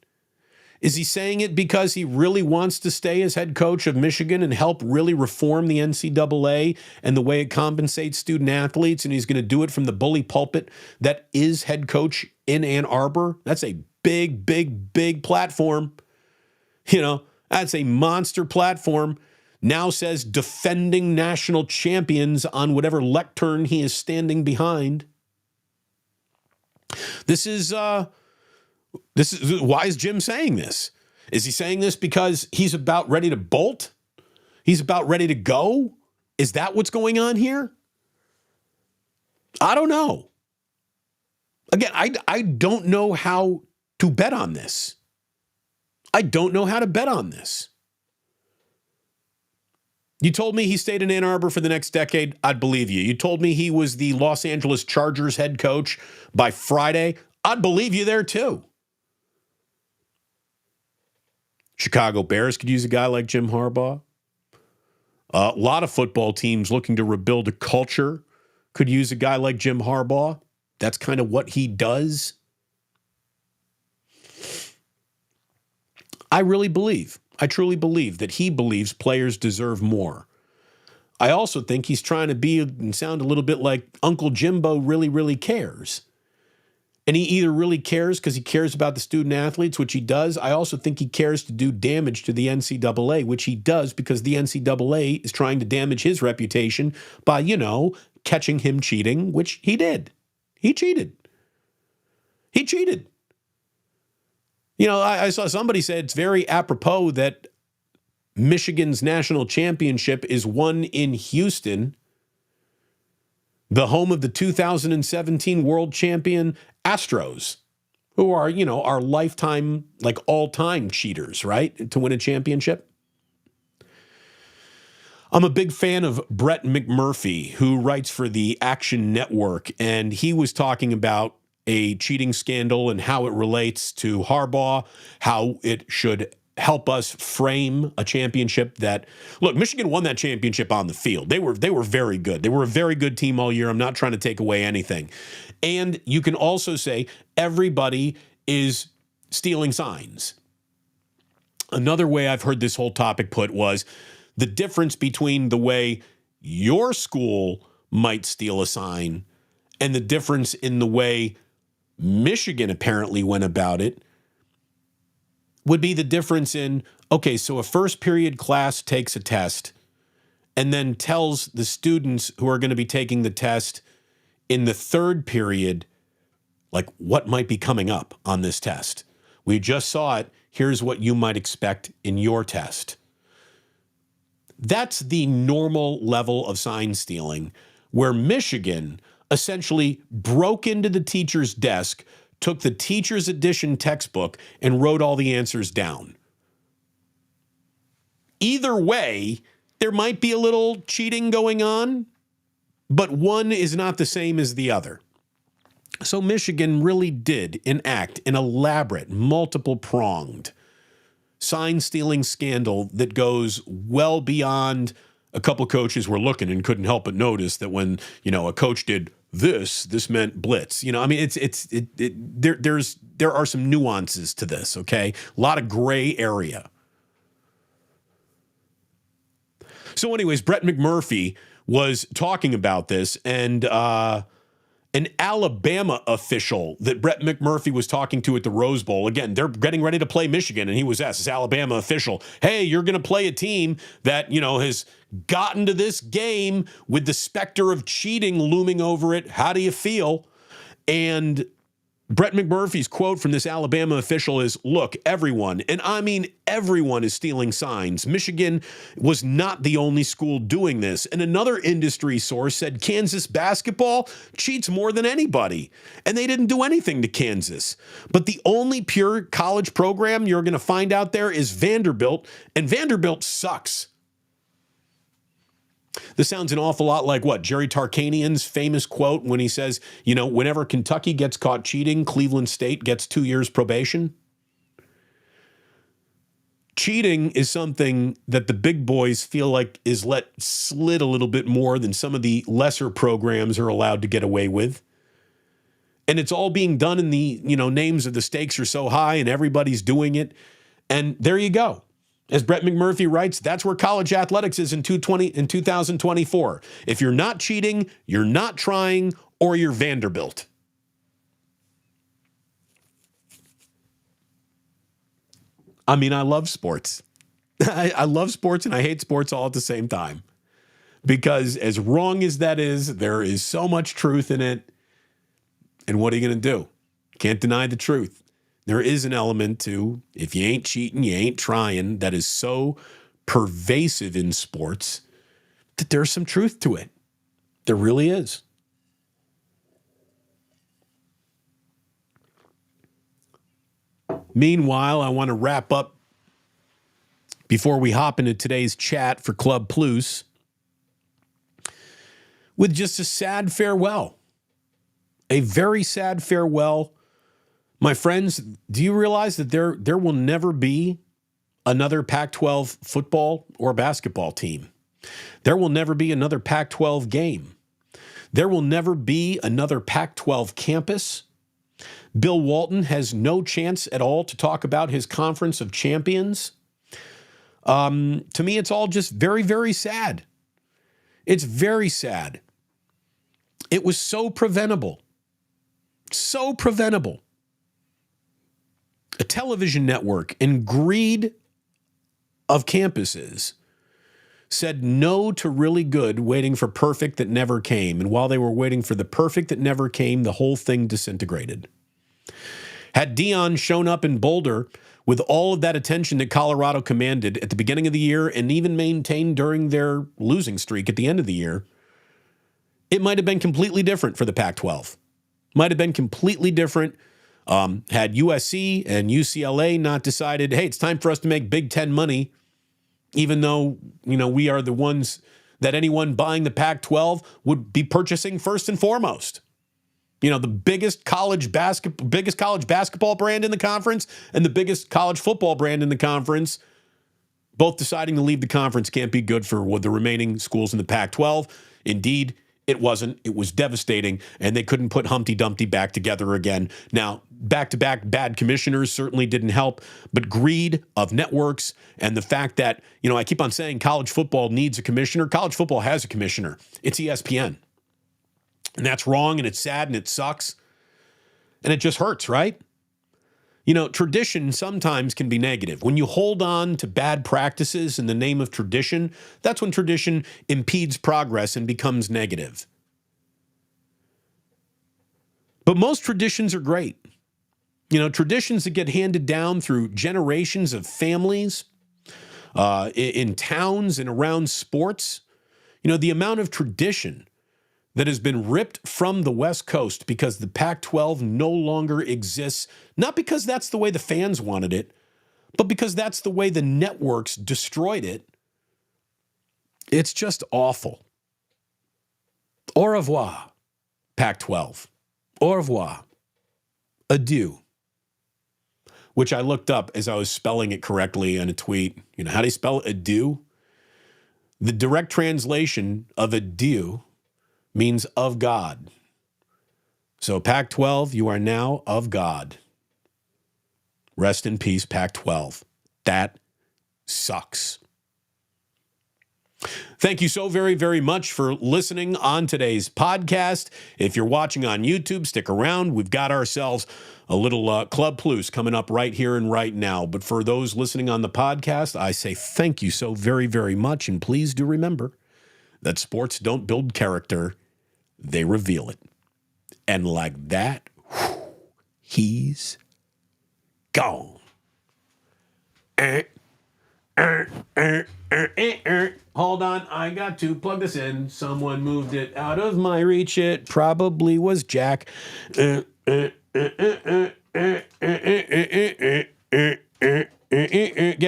Is he saying it because he really wants to stay as head coach of Michigan and help really reform the NCAA and the way it compensates student athletes, and he's going to do it from the bully pulpit that is head coach in Ann Arbor? That's a big, big, big platform. You know, that's a monster platform. Now says defending national champions on whatever lectern he is standing behind. This is why is Jim saying this? Is he saying this because he's about ready to bolt? He's about ready to go? Is that what's going on here? I don't know. Again, I don't know how to bet on this. I don't know how to bet on this. You told me he stayed in Ann Arbor for the next decade, I'd believe you. You told me he was the Los Angeles Chargers head coach by Friday, I'd believe you there too. Chicago Bears could use a guy like Jim Harbaugh. A lot of football teams looking to rebuild a culture could use a guy like Jim Harbaugh. That's kind of what he does. I truly believe that he believes players deserve more. I also think he's trying to be and sound a little bit like Uncle Jimbo really, really cares. And he either really cares because he cares about the student athletes, which he does. I also think he cares to do damage to the NCAA, which he does because the NCAA is trying to damage his reputation by, catching him cheating, which he did. He cheated. I saw somebody say it's very apropos that Michigan's national championship is won in Houston, the home of the 2017 world champion Astros, who are, our lifetime, all-time cheaters, right, to win a championship. I'm a big fan of Brett McMurphy, who writes for the Action Network, and he was talking about a cheating scandal and how it relates to Harbaugh, how it should help us frame a championship that, look, Michigan won that championship on the field. They were very good. They were a very good team all year. I'm not trying to take away anything. And you can also say everybody is stealing signs. Another way I've heard this whole topic put was the difference between the way your school might steal a sign and the difference in the way Michigan apparently went about it would be the difference in, okay, so a first period class takes a test and then tells the students who are going to be taking the test in the third period, what might be coming up on this test. We just saw it. Here's what you might expect in your test. That's the normal level of sign stealing, where Michigan essentially broke into the teacher's desk, took the teacher's edition textbook, and wrote all the answers down. Either way, there might be a little cheating going on, but one is not the same as the other. So Michigan really did enact an elaborate, multiple-pronged sign-stealing scandal that goes well beyond a couple coaches were looking and couldn't help but notice that when, a coach did this meant blitz. I mean, there are some nuances to this, okay? A lot of gray area. So anyways, Brett McMurphy was talking about this, and an Alabama official that Brett McMurphy was talking to at the Rose Bowl. Again, they're getting ready to play Michigan, and he was asked, this Alabama official, hey, you're going to play a team that, has gotten to this game with the specter of cheating looming over it. How do you feel? And Brett McMurphy's quote from this Alabama official is, look, everyone, and I mean everyone, is stealing signs. Michigan was not the only school doing this. And another industry source said Kansas basketball cheats more than anybody. And they didn't do anything to Kansas. But the only pure college program you're going to find out there is Vanderbilt, and Vanderbilt sucks. This sounds an awful lot like what? Jerry Tarkanian's famous quote when he says, whenever Kentucky gets caught cheating, Cleveland State gets 2 years probation. Cheating is something that the big boys feel like is let slid a little bit more than some of the lesser programs are allowed to get away with. And it's all being done in the, names of the stakes are so high and everybody's doing it. And there you go. As Brett McMurphy writes, that's where college athletics is in 2024. If you're not cheating, you're not trying, or you're Vanderbilt. I mean, I love sports. I love sports and I hate sports all at the same time. Because as wrong as that is, there is so much truth in it. And what are you going to do? Can't deny the truth. There is an element to, if you ain't cheating, you ain't trying, that is so pervasive in sports that there's some truth to it. There really is. Meanwhile, I want to wrap up before we hop into today's chat for Club Plus with just a sad farewell. A very sad farewell. My friends, do you realize that there will never be another Pac-12 football or basketball team? There will never be another Pac-12 game. There will never be another Pac-12 campus. Bill Walton has no chance at all to talk about his conference of champions. To me, it's all just very, very sad. It's very sad. It was so preventable. So preventable. A television network in greed of campuses said no to really good, waiting for perfect that never came. And while they were waiting for the perfect that never came, the whole thing disintegrated. Had Dion shown up in Boulder with all of that attention that Colorado commanded at the beginning of the year and even maintained during their losing streak at the end of the year, it might have been completely different for the Pac-12. Might have been completely different. Had USC and UCLA not decided, hey, it's time for us to make Big Ten money, even though, we are the ones that anyone buying the Pac-12 would be purchasing first and foremost. The biggest college basketball brand in the conference and the biggest college football brand in the conference, both deciding to leave the conference can't be good for the remaining schools in the Pac-12. Indeed, it wasn't. It was devastating, and they couldn't put Humpty Dumpty back together again. Now, back-to-back bad commissioners certainly didn't help, but greed of networks and the fact that, I keep on saying college football needs a commissioner. College football has a commissioner. It's ESPN. And that's wrong, and it's sad, and it sucks. And it just hurts, right? Tradition sometimes can be negative. When you hold on to bad practices in the name of tradition, that's when tradition impedes progress and becomes negative. But most traditions are great. Traditions that get handed down through generations of families, in towns and around sports. The amount of tradition that has been ripped from the West Coast because the Pac-12 no longer exists, not because that's the way the fans wanted it, but because that's the way the networks destroyed it. It's just awful. Au revoir, Pac-12. Au revoir. Adieu. Which I looked up as I was spelling it correctly in a tweet. You know, how do you spell adieu? The direct translation of adieu means of God. So Pac-12, you are now of God. Rest in peace, Pac-12. That sucks. Thank you so very, very much for listening on today's podcast. If you're watching on YouTube, stick around. We've got ourselves a little Club Plus coming up right here and right now. But for those listening on the podcast, I say thank you so very, very much. And please do remember that sports don't build character, they reveal it. And like that, he's gone. Hold on, I got to plug this in. Someone moved it out of my reach. It probably was Jack. Get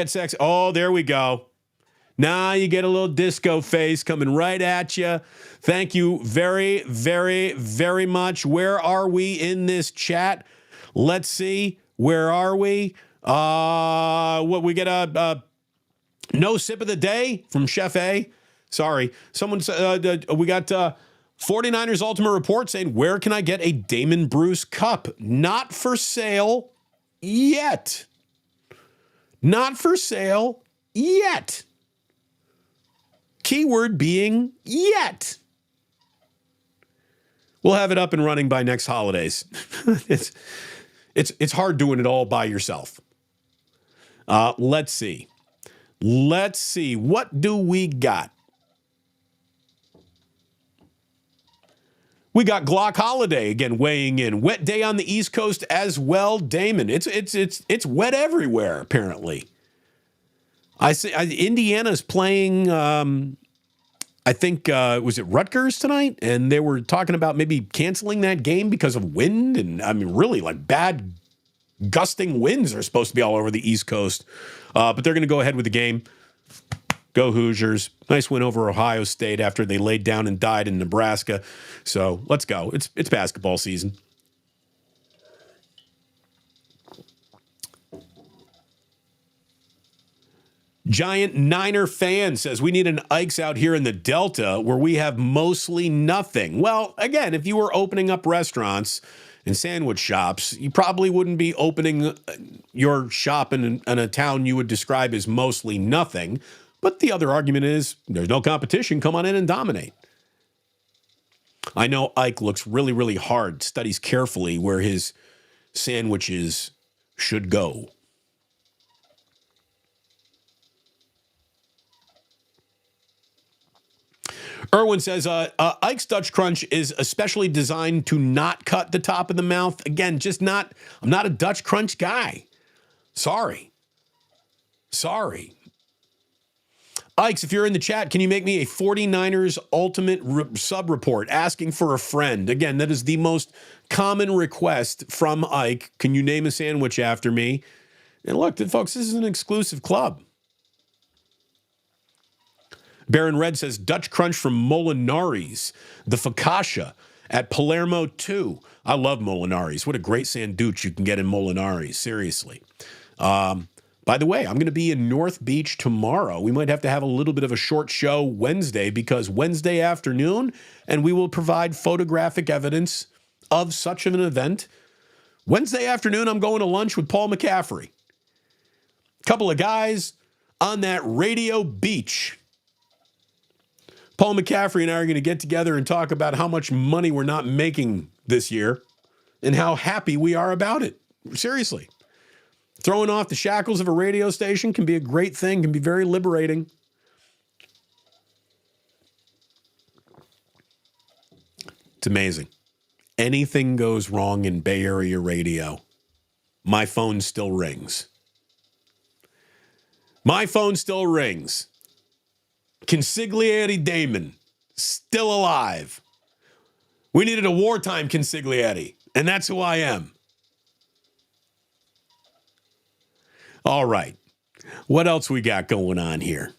sexy. Oh, there we go. Now you get a little disco face coming right at you. Thank you very, very, very much. Where are we in this chat? Let's see. Where are we? What we get a no sip of the day from Chef A. Sorry. Someone said, we got 49ers Ultimate Report saying, where can I get a Damon Bruce cup? Not for sale yet. Not for sale yet. Keyword being yet. We'll have it up and running by next holidays. It's hard doing it all by yourself. Let's see. Let's see. What do we got? We got Glock Holiday again weighing in. Wet day on the East Coast as well, Damon. It's wet everywhere apparently. I see. Indiana's playing. I think was it Rutgers tonight, and they were talking about maybe canceling that game because of wind, and I mean really like bad gusting winds are supposed to be all over the East Coast. But they're going to go ahead with the game. Go Hoosiers. Nice win over Ohio State after they laid down and died in Nebraska. So let's go. It's basketball season. Giant Niner fan says, we need an Ike's out here in the Delta where we have mostly nothing. Well, again, if you were opening up restaurants and sandwich shops, you probably wouldn't be opening your shop in a town you would describe as mostly nothing. But the other argument is there's no competition. Come on in and dominate. I know Ike looks really, really hard, studies carefully where his sandwiches should go. Erwin says, Ike's Dutch Crunch is especially designed to not cut the top of the mouth. Again, I'm not a Dutch Crunch guy. Sorry. Ike's, if you're in the chat, can you make me a 49ers Ultimate sub report asking for a friend? Again, that is the most common request from Ike. Can you name a sandwich after me? And look, folks, this is an exclusive club. Baron Red says, Dutch Crunch from Molinari's, the focaccia at Palermo 2. I love Molinari's. What a great sandwich you can get in Molinari's, seriously. By the way, I'm going to be in North Beach tomorrow. We might have to have a little bit of a short show Wednesday because Wednesday afternoon, and we will provide photographic evidence of such an event. Wednesday afternoon, I'm going to lunch with Paul McCaffrey. Couple of guys on that radio beach. Paul McCaffrey and I are going to get together and talk about how much money we're not making this year and how happy we are about it. Seriously. Throwing off the shackles of a radio station can be a great thing, can be very liberating. It's amazing. Anything goes wrong in Bay Area radio, my phone still rings. My phone still rings. Consigliere Damon, still alive. We needed a wartime Consigliere, and that's who I am. All right. What else we got going on here?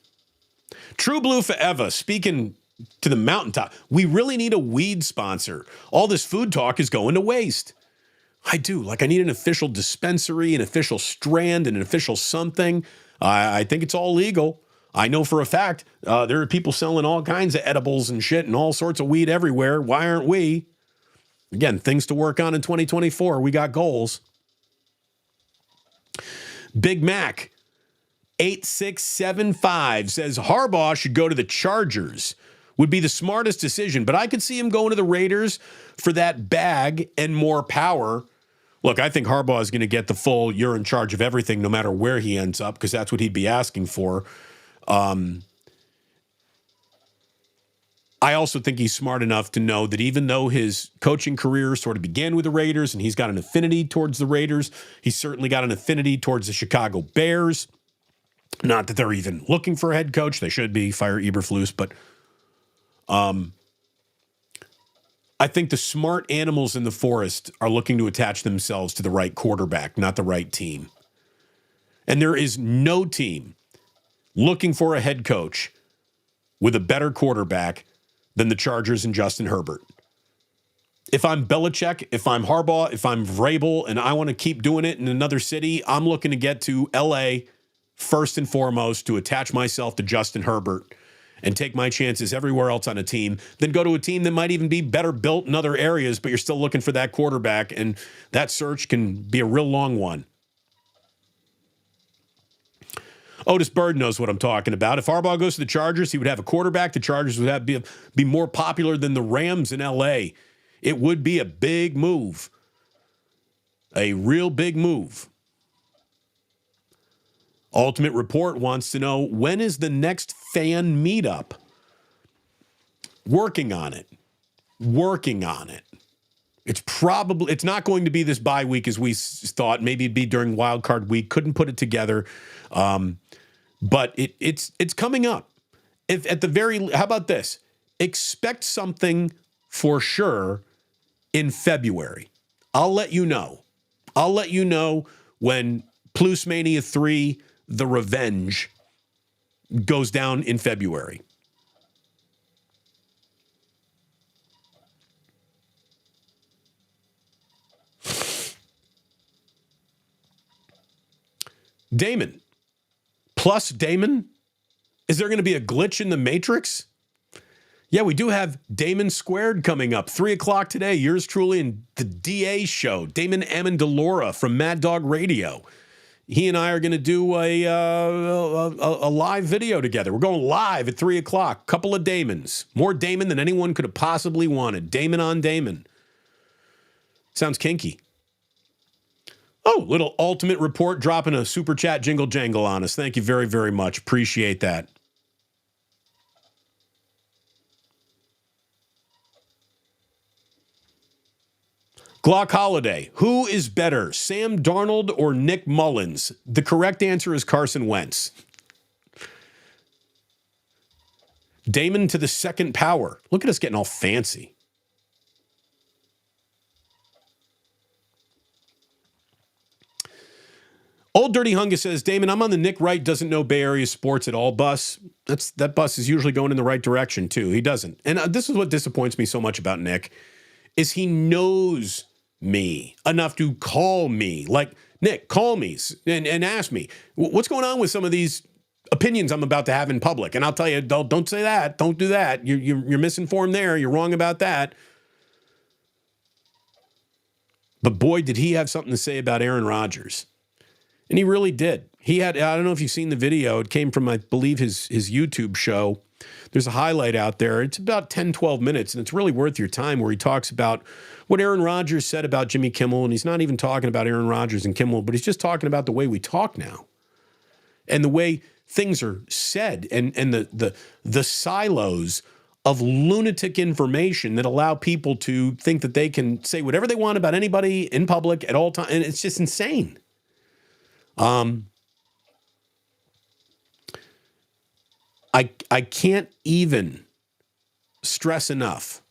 True Blue Forever. Speaking to the mountaintop. We really need a weed sponsor. All this food talk is going to waste. I do. Like, I need an official dispensary, an official strand, and an official something. I think it's all legal. I know for a fact there are people selling all kinds of edibles and shit and all sorts of weed everywhere. Why aren't we? Again, things to work on in 2024. We got goals. Big Mac 8675 says Harbaugh should go to the Chargers. Would be the smartest decision, but I could see him going to the Raiders for that bag and more power. Look, I think Harbaugh is going to get the full you're in charge of everything no matter where he ends up, because that's what he'd be asking for. I also think he's smart enough to know that even though his coaching career sort of began with the Raiders and he's got an affinity towards the Raiders, he's certainly got an affinity towards the Chicago Bears. Not that they're even looking for a head coach. They should be. Fire Eberflus. But I think the smart animals in the forest are looking to attach themselves to the right quarterback, not the right team. And there is no team looking for a head coach with a better quarterback than the Chargers and Justin Herbert. If I'm Belichick, if I'm Harbaugh, if I'm Vrabel, and I want to keep doing it in another city, I'm looking to get to L.A. first and foremost to attach myself to Justin Herbert and take my chances everywhere else on a team, then go to a team that might even be better built in other areas, but you're still looking for that quarterback, and that search can be a real long one. Otis Bird knows what I'm talking about. If Harbaugh goes to the Chargers, he would have a quarterback. The Chargers would have be more popular than the Rams in L.A. It would be a big move. A real big move. Ultimate Report wants to know, when is the next fan meetup? Working on it. It's not going to be this bye week as we thought. Maybe it'd be during wild card week. Couldn't put it together. But it's coming up. If at the how about this? Expect something for sure in February. I'll let you know. When Plus Mania 3, The Revenge, goes down in February. Damon. Plus Damon? Is there going to be a glitch in the Matrix? Yeah, we do have Damon Squared coming up. 3 o'clock today. Yours truly and the DA show. Damon Amendolara from Mad Dog Radio. He and I are going to do a live video together. We're going live at 3 o'clock. Couple of Damons. More Damon than anyone could have possibly wanted. Damon on Damon. Sounds kinky. Oh, little Ultimate Report dropping a super chat jingle jangle on us. Thank you very, very much. Appreciate that. Glock Holiday. Who is better, Sam Darnold or Nick Mullins? The correct answer is Carson Wentz. Damon to the second power. Look at us getting all fancy. Old Dirty Hunga says, Damon, I'm on the Nick Wright doesn't know Bay Area sports at all bus. That bus is usually going in the right direction, too. He doesn't. And this is what disappoints me so much about Nick, is he knows me enough to call me. Like, Nick, call me and ask me, what's going on with some of these opinions I'm about to have in public? And I'll tell you, don't say that. Don't do that. You're misinformed there. You're wrong about that. But boy, did he have something to say about Aaron Rodgers. And he really did. He had, I don't know if you've seen the video. It came from, I believe, his YouTube show. There's a highlight out there. It's about 10, 12 minutes, and it's really worth your time, where he talks about what Aaron Rodgers said about Jimmy Kimmel. And he's not even talking about Aaron Rodgers and Kimmel, but he's just talking about the way we talk now and the way things are said, and the silos of lunatic information that allow people to think that they can say whatever they want about anybody in public at all times. And it's just insane. I can't even stress enough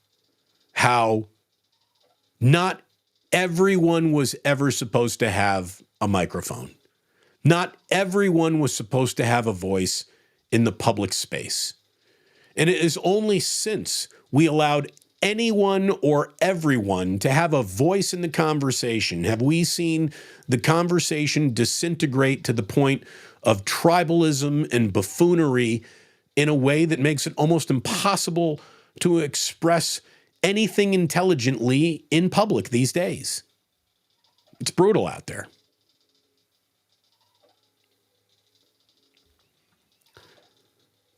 how not everyone was ever supposed to have a microphone. Not everyone was supposed to have a voice in the public space. And it is only since we allowed anyone or everyone to have a voice in the conversation have we seen the conversation disintegrate to the point of tribalism and buffoonery in a way that makes it almost impossible to express anything intelligently in public these days. It's brutal out there.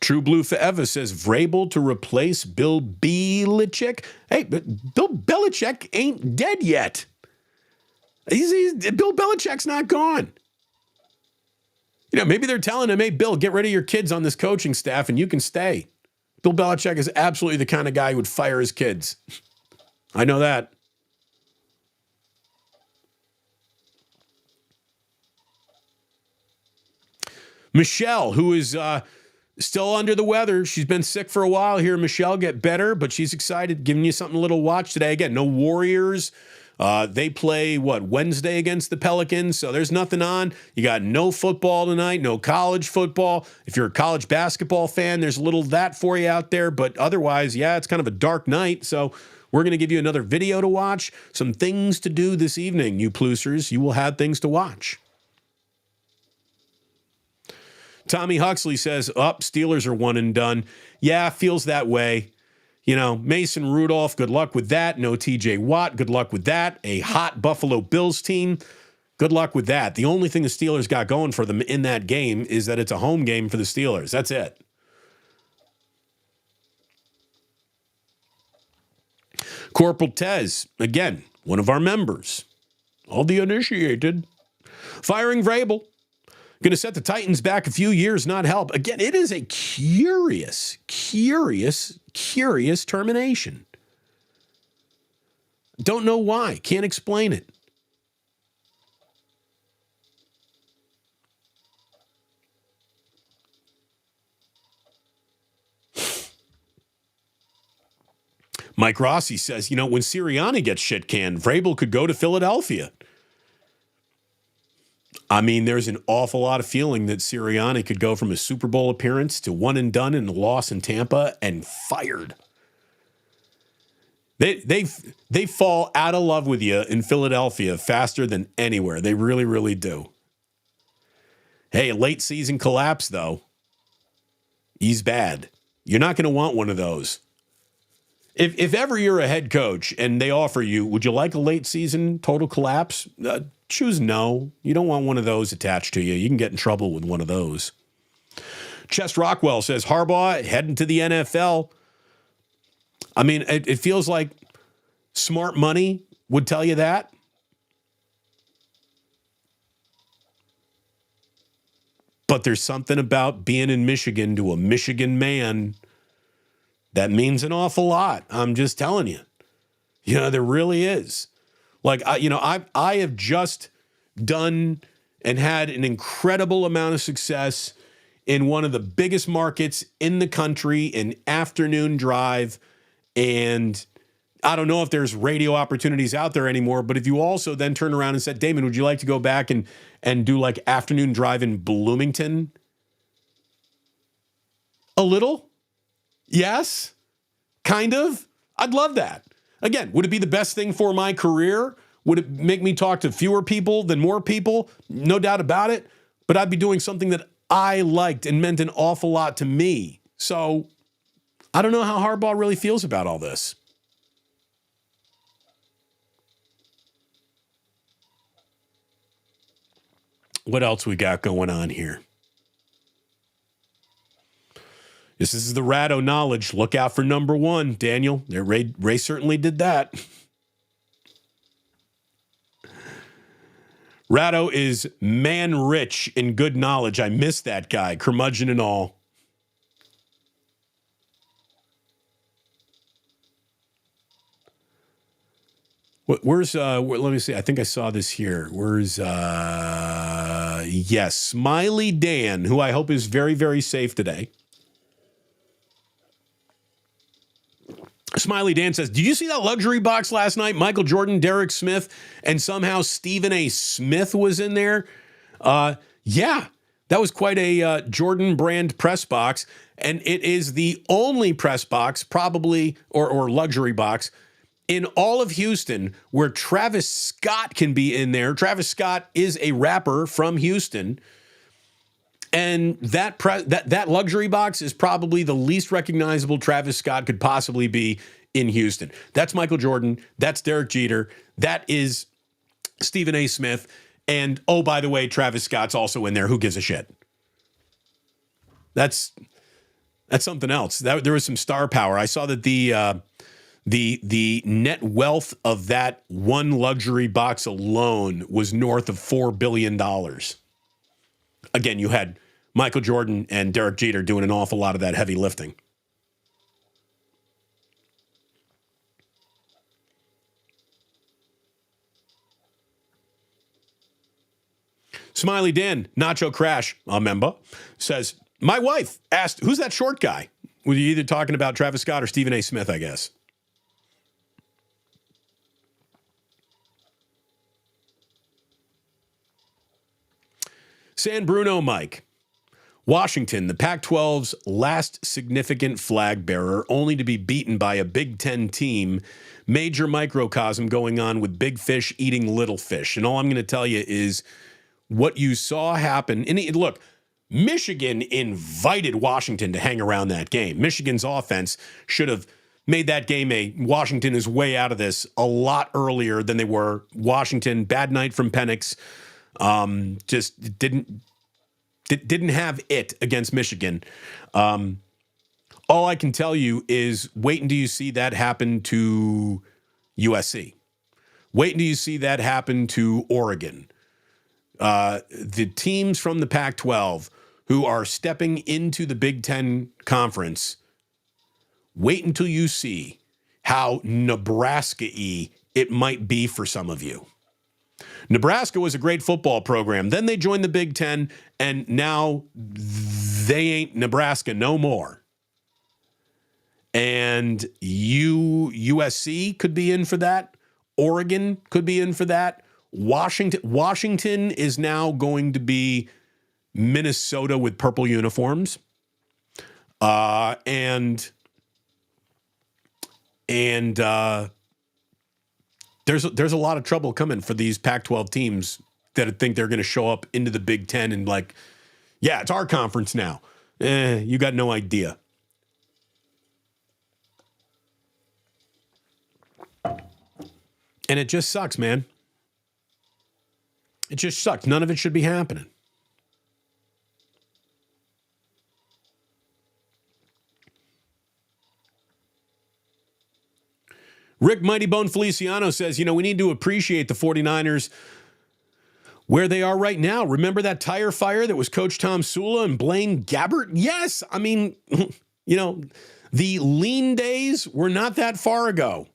True Blue Forever says Vrabel to replace Bill Belichick. Hey, but Bill Belichick ain't dead yet. Bill Belichick's not gone. You know, maybe they're telling him, hey, Bill, get rid of your kids on this coaching staff and you can stay. Bill Belichick is absolutely the kind of guy who would fire his kids. I know that. Michelle, who is still under the weather. She's been sick for a while here. Michelle, get better, but she's excited, giving you something a little watch today. Again, no Warriors. They play, Wednesday against the Pelicans, so there's nothing on. You got no football tonight, no college football. If you're a college basketball fan, there's a little of that for you out there, but otherwise, yeah, it's kind of a dark night, so we're going to give you another video to watch, some things to do this evening, you Plusers. You will have things to watch. Tommy Huxley says, Steelers are one and done. Yeah, feels that way. You know, Mason Rudolph, good luck with that. No TJ Watt, good luck with that. A hot Buffalo Bills team, good luck with that. The only thing the Steelers got going for them in that game is that it's a home game for the Steelers. That's it. Corporal Tez, again, one of our members. All the initiated. Firing Vrabel. Going to set the Titans back a few years, not help. Again, it is a curious termination. Don't know why. Can't explain it. Mike Rossi says, when Sirianni gets shit canned, Vrabel could go to Philadelphia. I mean, there's an awful lot of feeling that Sirianni could go from a Super Bowl appearance to one and done and a loss in Tampa and fired. They fall out of love with you in Philadelphia faster than anywhere. They really, really do. Hey, a late season collapse, though. He's bad. You're not going to want one of those. If ever you're a head coach and they offer you, would you like a late season total collapse? Choose no. You don't want one of those attached to you. You can get in trouble with one of those. Chest Rockwell says, Harbaugh heading to the NFL. I mean, it feels like smart money would tell you that. But there's something about being in Michigan to a Michigan man that means an awful lot. I'm just telling you. There really is. Like, I have just done and had an incredible amount of success in one of the biggest markets in the country, an afternoon drive. And I don't know if there's radio opportunities out there anymore, but if you also then turn around and said, Damon, would you like to go back and do like afternoon drive in Bloomington? A little? Yes, kind of. I'd love that. Again, would it be the best thing for my career? Would it make me talk to fewer people than more people? No doubt about it. But I'd be doing something that I liked and meant an awful lot to me. So I don't know how Harbaugh really feels about all this. What else we got going on here? This is the Ratto knowledge. Look out for number one, Daniel. Ray certainly did that. Ratto is man rich in good knowledge. I miss that guy, curmudgeon and all. Where's let me see. I think I saw this here. Where's yes, Smiley Dan, who I hope is very, very safe today. Smiley Dan says, did you see that luxury box last night? Michael Jordan, Derek Smith, and somehow Stephen A. Smith was in there. Yeah, that was quite a Jordan brand press box. And it is the only press box, probably, or luxury box in all of Houston where Travis Scott can be in there. Travis Scott is a rapper from Houston. And that luxury box is probably the least recognizable Travis Scott could possibly be in Houston. That's Michael Jordan. That's Derek Jeter. That is Stephen A. Smith. And, oh, by the way, Travis Scott's also in there. Who gives a shit? That's something else. There was some star power. I saw that the net wealth of that one luxury box alone was north of $4 billion. Again, you had Michael Jordan and Derek Jeter doing an awful lot of that heavy lifting. Smiley Dan, Nacho Crash, a member, says, my wife asked, who's that short guy? Were you either talking about Travis Scott or Stephen A. Smith, I guess? San Bruno Mike. Washington, the Pac-12's last significant flag bearer, only to be beaten by a Big Ten team. Major microcosm going on with big fish eating little fish. And all I'm going to tell you is what you saw happen. And look, Michigan invited Washington to hang around that game. Michigan's offense should have made that game Washington is way out of this a lot earlier than they were. Washington, bad night from Penix. Just didn't have it against Michigan. All I can tell you is wait until you see that happen to USC. Wait until you see that happen to Oregon. The teams from the Pac-12 who are stepping into the Big Ten Conference, wait until you see how Nebraska-y it might be for some of you. Nebraska was a great football program. Then they joined the Big Ten, and now they ain't Nebraska no more. And USC could be in for that. Oregon could be in for that. Washington is now going to be Minnesota with purple uniforms. And there's a lot of trouble coming for these Pac-12 teams that think they're going to show up into the Big Ten and like, yeah, it's our conference now. You got no idea. And it just sucks, man. It just sucks. None of it should be happening. Rick Mighty Bone Feliciano says, we need to appreciate the 49ers where they are right now. Remember that tire fire that was Coach Tom Sula and Blaine Gabbert? Yes. I mean, the lean days were not that far ago.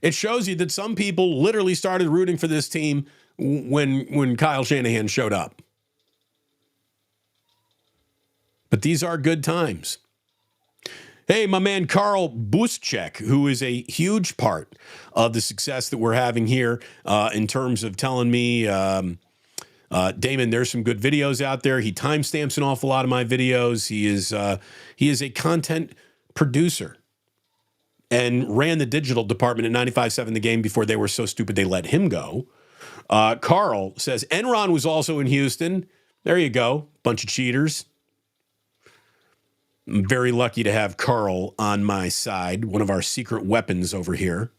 It shows you that some people literally started rooting for this team when Kyle Shanahan showed up. But these are good times. Hey, my man Carl Buszczyk, who is a huge part of the success that we're having here in terms of telling me, Damon, there's some good videos out there. He timestamps an awful lot of my videos. He is a content producer and ran the digital department at 95.7 The Game before they were so stupid they let him go. Carl says, Enron was also in Houston. There you go. Bunch of cheaters. I'm very lucky to have Carl on my side, one of our secret weapons over here.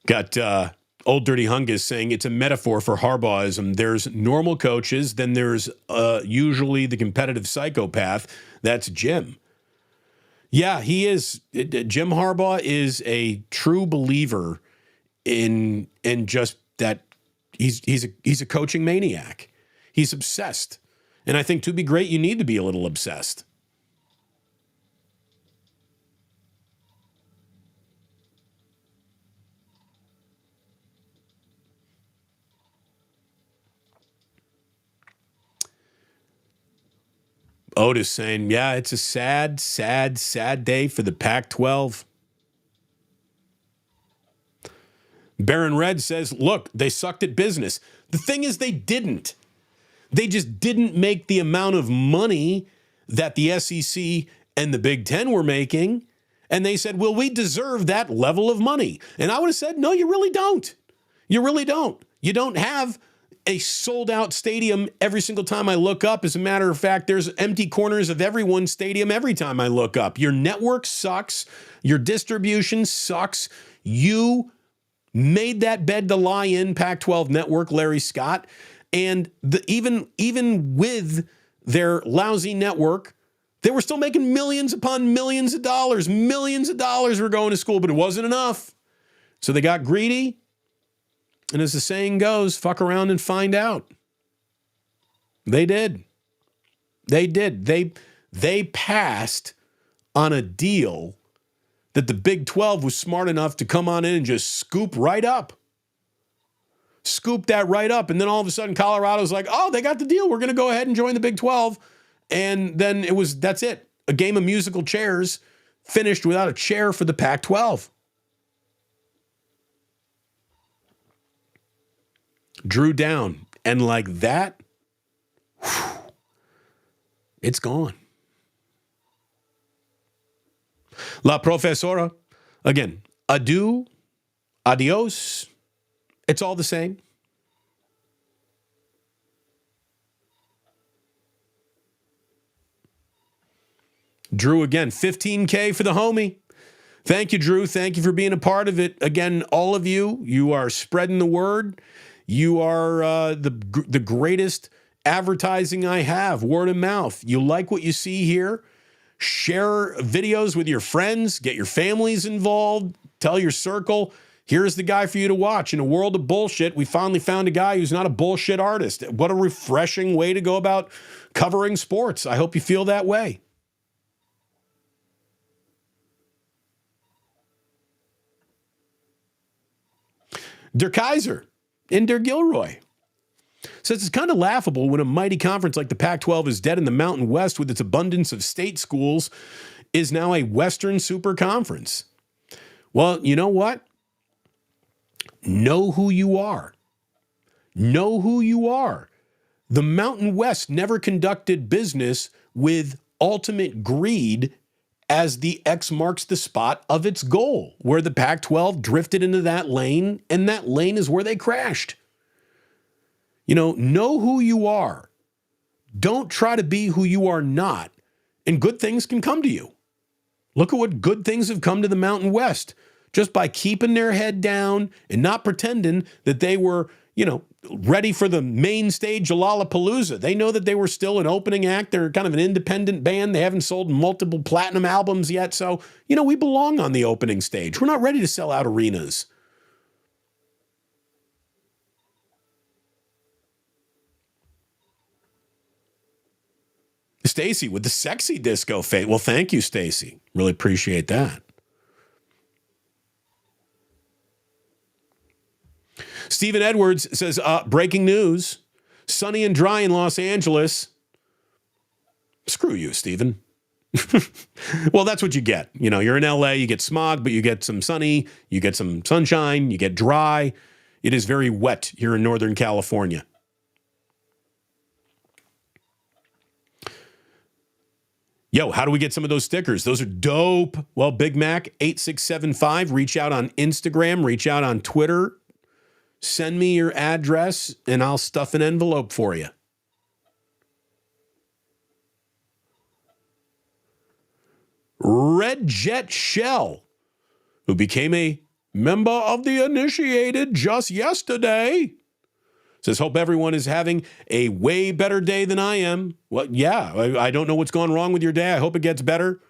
Got Old Dirty Hungus saying it's a metaphor for Harbaughism. There's normal coaches, then there's usually the competitive psychopath. That's Jim. Yeah, he is. Jim Harbaugh is a true believer in just that he's a coaching maniac. He's obsessed. And I think to be great, you need to be a little obsessed. Otis saying, yeah, it's a sad, sad, sad day for the Pac-12. Baron Red says, look, they sucked at business. The thing is, they didn't. They just didn't make the amount of money that the SEC and the Big Ten were making. And they said, well, we deserve that level of money. And I would have said, no, you really don't. You really don't. You don't have a sold out stadium every single time I look up. As a matter of fact, there's empty corners of everyone's stadium every time I look up. Your network sucks. Your distribution sucks. You made that bed to lie in, Pac-12 network, Larry Scott. And even with their lousy network, they were still making millions upon millions of dollars. Millions of dollars were going to school, but it wasn't enough. So they got greedy. And as the saying goes, fuck around and find out. They did. They did. They passed on a deal that the Big 12 was smart enough to come on in and just scoop right up. Scoop that right up. And then all of a sudden, Colorado's like, oh, they got the deal. We're going to go ahead and join the Big 12. And then that's it. A game of musical chairs finished without a chair for the Pac-12. Drew down. And like that, it's gone. La Profesora, again, adios. It's all the same. Drew again, $15K for the homie. Thank you, Drew. Thank you for being a part of it. Again, all of you are spreading the word. You are the greatest advertising I have, word of mouth. You like what you see here? Share videos with your friends. Get your families involved. Tell your circle, here's the guy for you to watch. In a world of bullshit, we finally found a guy who's not a bullshit artist. What a refreshing way to go about covering sports. I hope you feel that way. Der Kaiser in Der Gilroy says it's kind of laughable when a mighty conference like the Pac-12 is dead and the Mountain West with its abundance of state schools is now a Western super conference. Well, you know what? Know who you are. Know who you are. The Mountain West never conducted business with ultimate greed as the X marks the spot of its goal, where the Pac-12 drifted into that lane, and that lane is where they crashed. Know who you are. Don't try to be who you are not, and good things can come to you. Look at what good things have come to the Mountain West just by keeping their head down and not pretending that they were, ready for the main stage of Lollapalooza. They know that they were still an opening act. They're kind of an independent band. They haven't sold multiple platinum albums yet. So, we belong on the opening stage. We're not ready to sell out arenas. Stacy with the sexy disco face. Well, thank you, Stacy. Really appreciate that. Stephen Edwards says, breaking news, sunny and dry in Los Angeles. Screw you, Stephen. Well, that's what you get. You're in LA, you get smog, but you get some sunny, you get some sunshine, you get dry. It is very wet here in Northern California. Yo, how do we get some of those stickers? Those are dope. Well, Big Mac 8675, reach out on Instagram, reach out on Twitter. Send me your address, and I'll stuff an envelope for you. Red Jet Shell, who became a member of the initiated just yesterday, says, hope everyone is having a way better day than I am. Well, yeah, I don't know what's gone wrong with your day. I hope it gets better,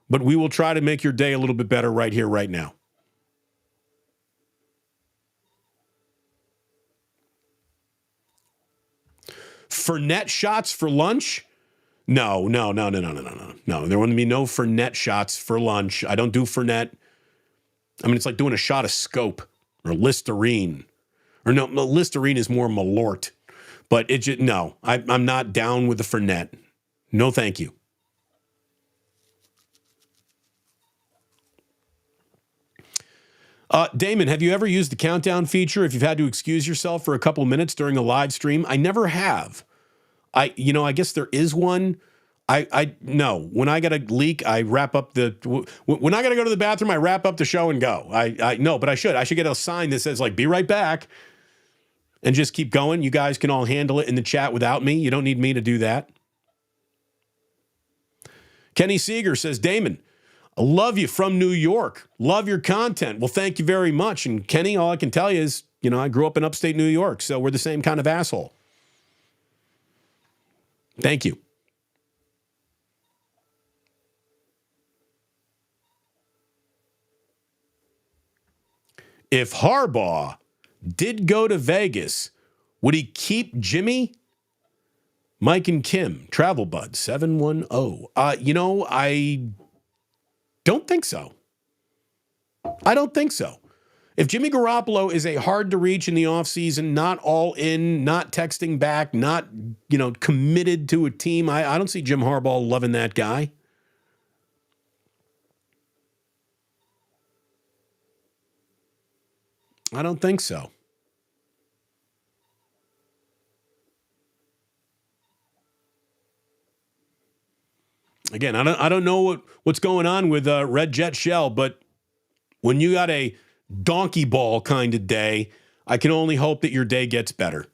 but we will try to make your day a little bit better right here, right now. Fernet shots for lunch? No. There wouldn't be no Fernet shots for lunch. I don't do Fernet. It's like doing a shot of Scope or Listerine. Or no, Listerine is more Malort. But I'm not down with the Fernet. No, thank you. Damon, have you ever used the countdown feature if you've had to excuse yourself for a couple of minutes during a live stream? I never have. I guess there is one. No. When I got a leak, I wrap up when I got to go to the bathroom, I wrap up the show and go. No, but I should get a sign that says like, be right back and just keep going. You guys can all handle it in the chat without me. You don't need me to do that. Kenny Seeger says, Damon, I love you from New York. Love your content. Well, thank you very much. And Kenny, all I can tell you is, I grew up in upstate New York, so we're the same kind of asshole. Thank you. If Harbaugh did go to Vegas, would he keep Jimmy? Mike and Kim, Travel Bud 710. I don't think so. I don't think so. If Jimmy Garoppolo is a hard to reach in the offseason, not all in, not texting back, not, committed to a team, I don't see Jim Harbaugh loving that guy. I don't think so. Again, I don't know what's going on with Red Jet Shell, but when you got a donkey ball kind of day, I can only hope that your day gets better.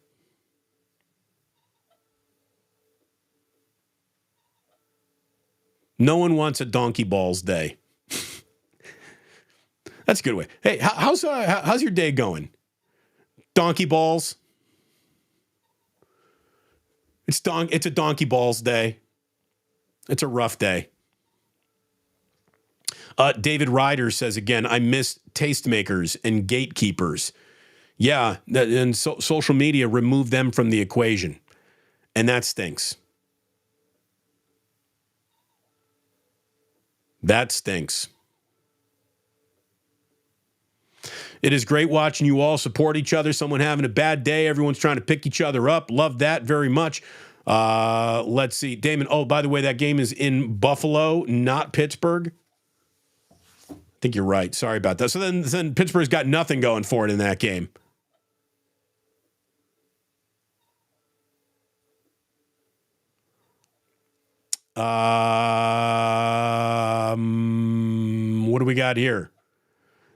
No one wants a donkey balls day. That's a good way. Hey, how's your day going? Donkey balls. It's a donkey balls day. It's a rough day. David Ryder says again, I miss tastemakers and gatekeepers. Yeah, and social media removed them from the equation, and that stinks. That stinks. It is great watching you all support each other. Someone having a bad day, everyone's trying to pick each other up. Love that very much. Let's see. Damon, oh, by the way, that game is in Buffalo, not Pittsburgh. I think you're right. Sorry about that. So then Pittsburgh's got nothing going for it in that game. What do we got here?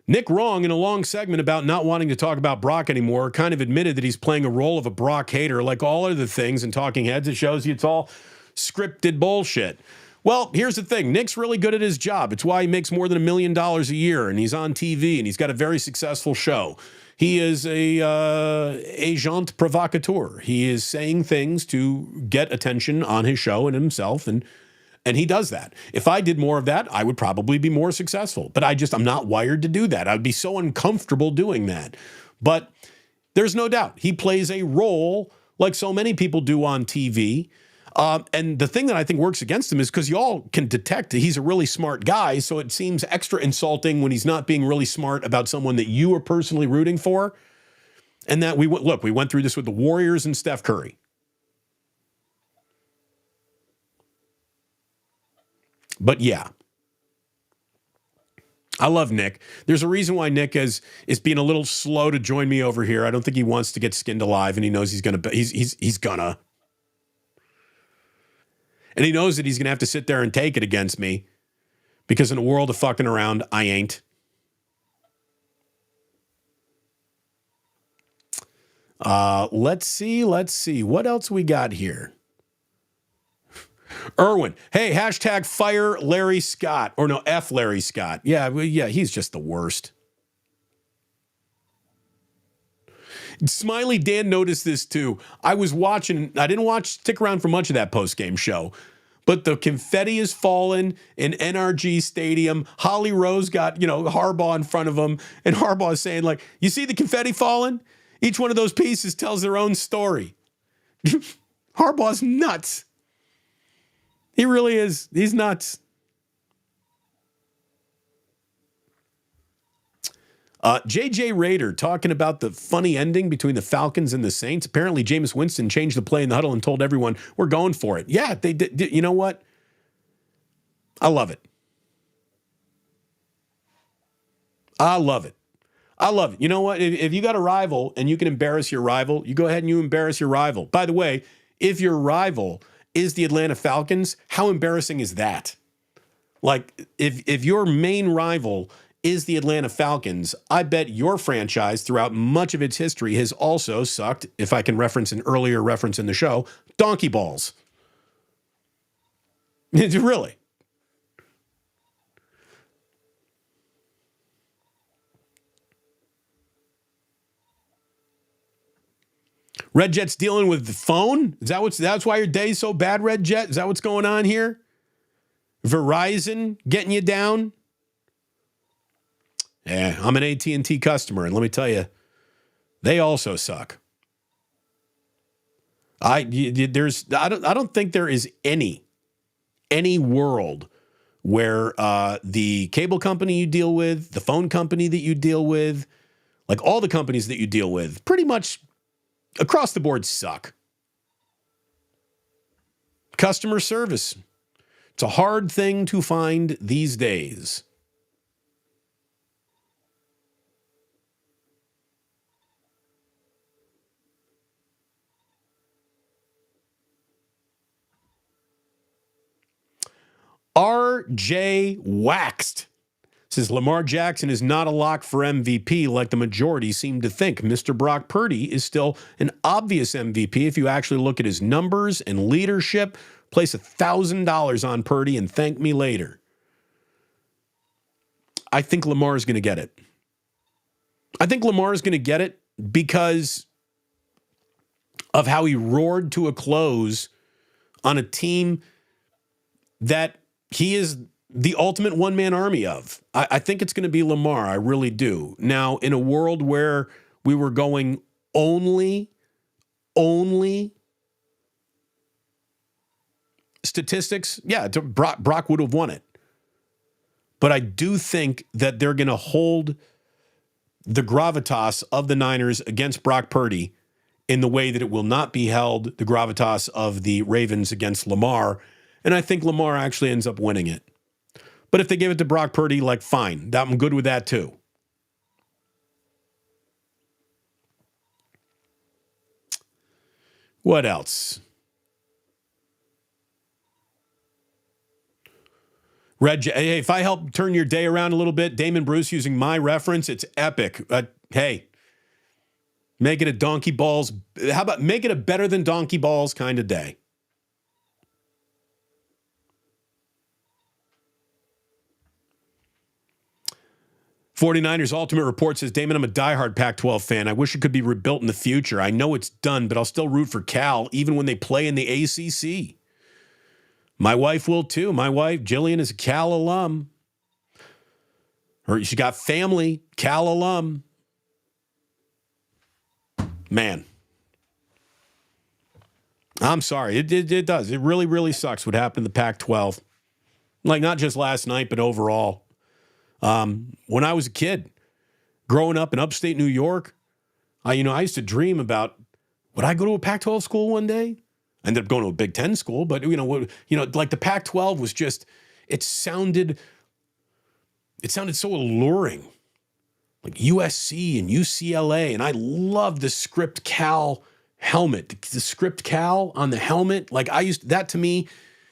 Nick Wrong, in a long segment about not wanting to talk about Brock anymore, kind of admitted that he's playing a role of a Brock hater like all other things in Talking Heads. It shows you it's all scripted bullshit. Well, here's the thing. Nick's really good at his job. It's why he makes more than $1 million a year, and he's on TV, and he's got a very successful show. He is a agent provocateur. He is saying things to get attention on his show and himself, and he does that. If I did more of that, I would probably be more successful. But I'm not wired to do that. I'd be so uncomfortable doing that. But there's no doubt he plays a role like so many people do on TV. And the thing that I think works against him is because you all can detect that he's a really smart guy. So it seems extra insulting when he's not being really smart about someone that you are personally rooting for. And that we went through this with the Warriors and Steph Curry. But yeah, I love Nick. There's a reason why Nick is being a little slow to join me over here. I don't think he wants to get skinned alive, and he knows he's gonna. And he knows that he's gonna have to sit there and take it against me, because in a world of fucking around, I ain't. Let's see. What else we got here? Irwin, hey, hashtag fire Larry Scott. Or no, F Larry Scott. Yeah, he's just the worst. Smiley Dan noticed this too. I didn't stick around for much of that post-game show, but the confetti is falling in NRG Stadium. Holly Rose got, Harbaugh in front of him, and Harbaugh is saying, like, you see the confetti falling? Each one of those pieces tells their own story. Harbaugh's nuts. He really is. He's nuts. JJ Rader talking about the funny ending between the Falcons and the Saints. Apparently, Jameis Winston changed the play in the huddle and told everyone, we're going for it. Yeah, they did. You know what? I love it. I love it. I love it. You know what? If you got a rival and you can embarrass your rival, you go ahead and you embarrass your rival. By the way, if your rival is the Atlanta Falcons, how embarrassing is that? Like, if your main rival is the Atlanta Falcons, I bet your franchise throughout much of its history has also sucked, if I can reference an earlier reference in the show, donkey balls. It's really. Red Jet's dealing with the phone? That's why your day's so bad, Red Jet? Is that what's going on here? Verizon getting you down? Yeah, I'm an AT&T customer, and let me tell you, they also suck. I don't think there is any world where the cable company you deal with, the phone company that you deal with, like all the companies that you deal with, pretty much across the board suck. Customer service. It's a hard thing to find these days. RJ Waxed says Lamar Jackson is not a lock for MVP like the majority seem to think. Mr. Brock Purdy is still an obvious MVP if you actually look at his numbers and leadership. Place $1,000 on Purdy and thank me later. I think Lamar is going to get it. I think Lamar is going to get it because of how he roared to a close on a team that he is the ultimate one-man army of. I think it's going to be Lamar. I really do. Now, in a world where we were going only statistics, yeah, Brock would have won it. But I do think that they're going to hold the gravitas of the Niners against Brock Purdy in the way that it will not be held the gravitas of the Ravens against Lamar. And I think Lamar actually ends up winning it. But if they give it to Brock Purdy, like, fine. I'm good with that too. What else? Hey, if I help turn your day around a little bit, Damon Bruce using my reference, it's epic. Hey, make it a donkey balls. How about make it a better than donkey balls kind of day? '49ers Ultimate Report says, Damon, I'm a diehard Pac-12 fan. I wish it could be rebuilt in the future. I know it's done, but I'll still root for Cal, even when they play in the ACC. My wife will too. My wife, Jillian, is a Cal alum. She got family, Cal alum. Man. I'm sorry. It does. It really, really sucks what happened to the Pac-12. Like, not just last night, but overall. When I was a kid, growing up in upstate New York, I used to dream about, would I go to a Pac-12 school one day? I ended up going to a Big Ten school, but like the Pac-12 was just, it sounded so alluring. Like USC and UCLA, and I love the script Cal helmet, the script Cal on the helmet. Like that to me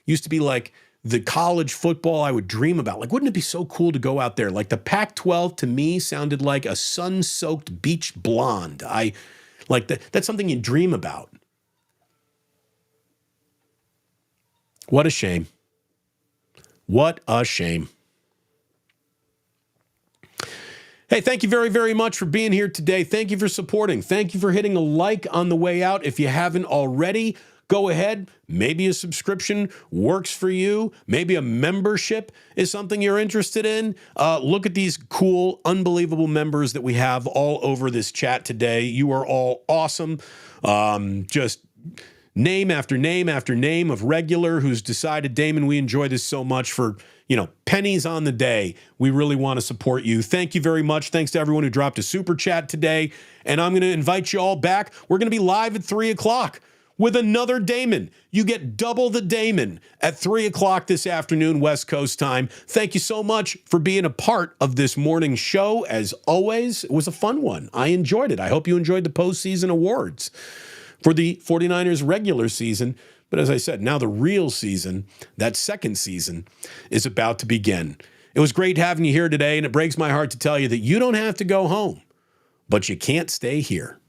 used to be like the college football I would dream about. Like, wouldn't it be so cool to go out there? Like the Pac-12 to me sounded like a sun-soaked beach blonde. That's something you dream about. What a shame. What a shame. Hey, thank you very, very much for being here today. Thank you for supporting. Thank you for hitting a like on the way out. If you haven't already, go ahead. Maybe a subscription works for you. Maybe a membership is something you're interested in. Look at these cool, unbelievable members that we have all over this chat today. You are all awesome. Just name after name after name of regular who's decided, Damon, we enjoy this so much for, pennies on the day. We really want to support you. Thank you very much. Thanks to everyone who dropped a super chat today. And I'm going to invite you all back. We're going to be live at 3 o'clock. with another Damon. You get double the Damon at 3 o'clock this afternoon, West Coast time. Thank you so much for being a part of this morning show. As always, it was a fun one. I enjoyed it. I hope you enjoyed the postseason awards for the 49ers regular season. But as I said, now the real season, that second season, is about to begin. It was great having you here today, and it breaks my heart to tell you that you don't have to go home, but you can't stay here.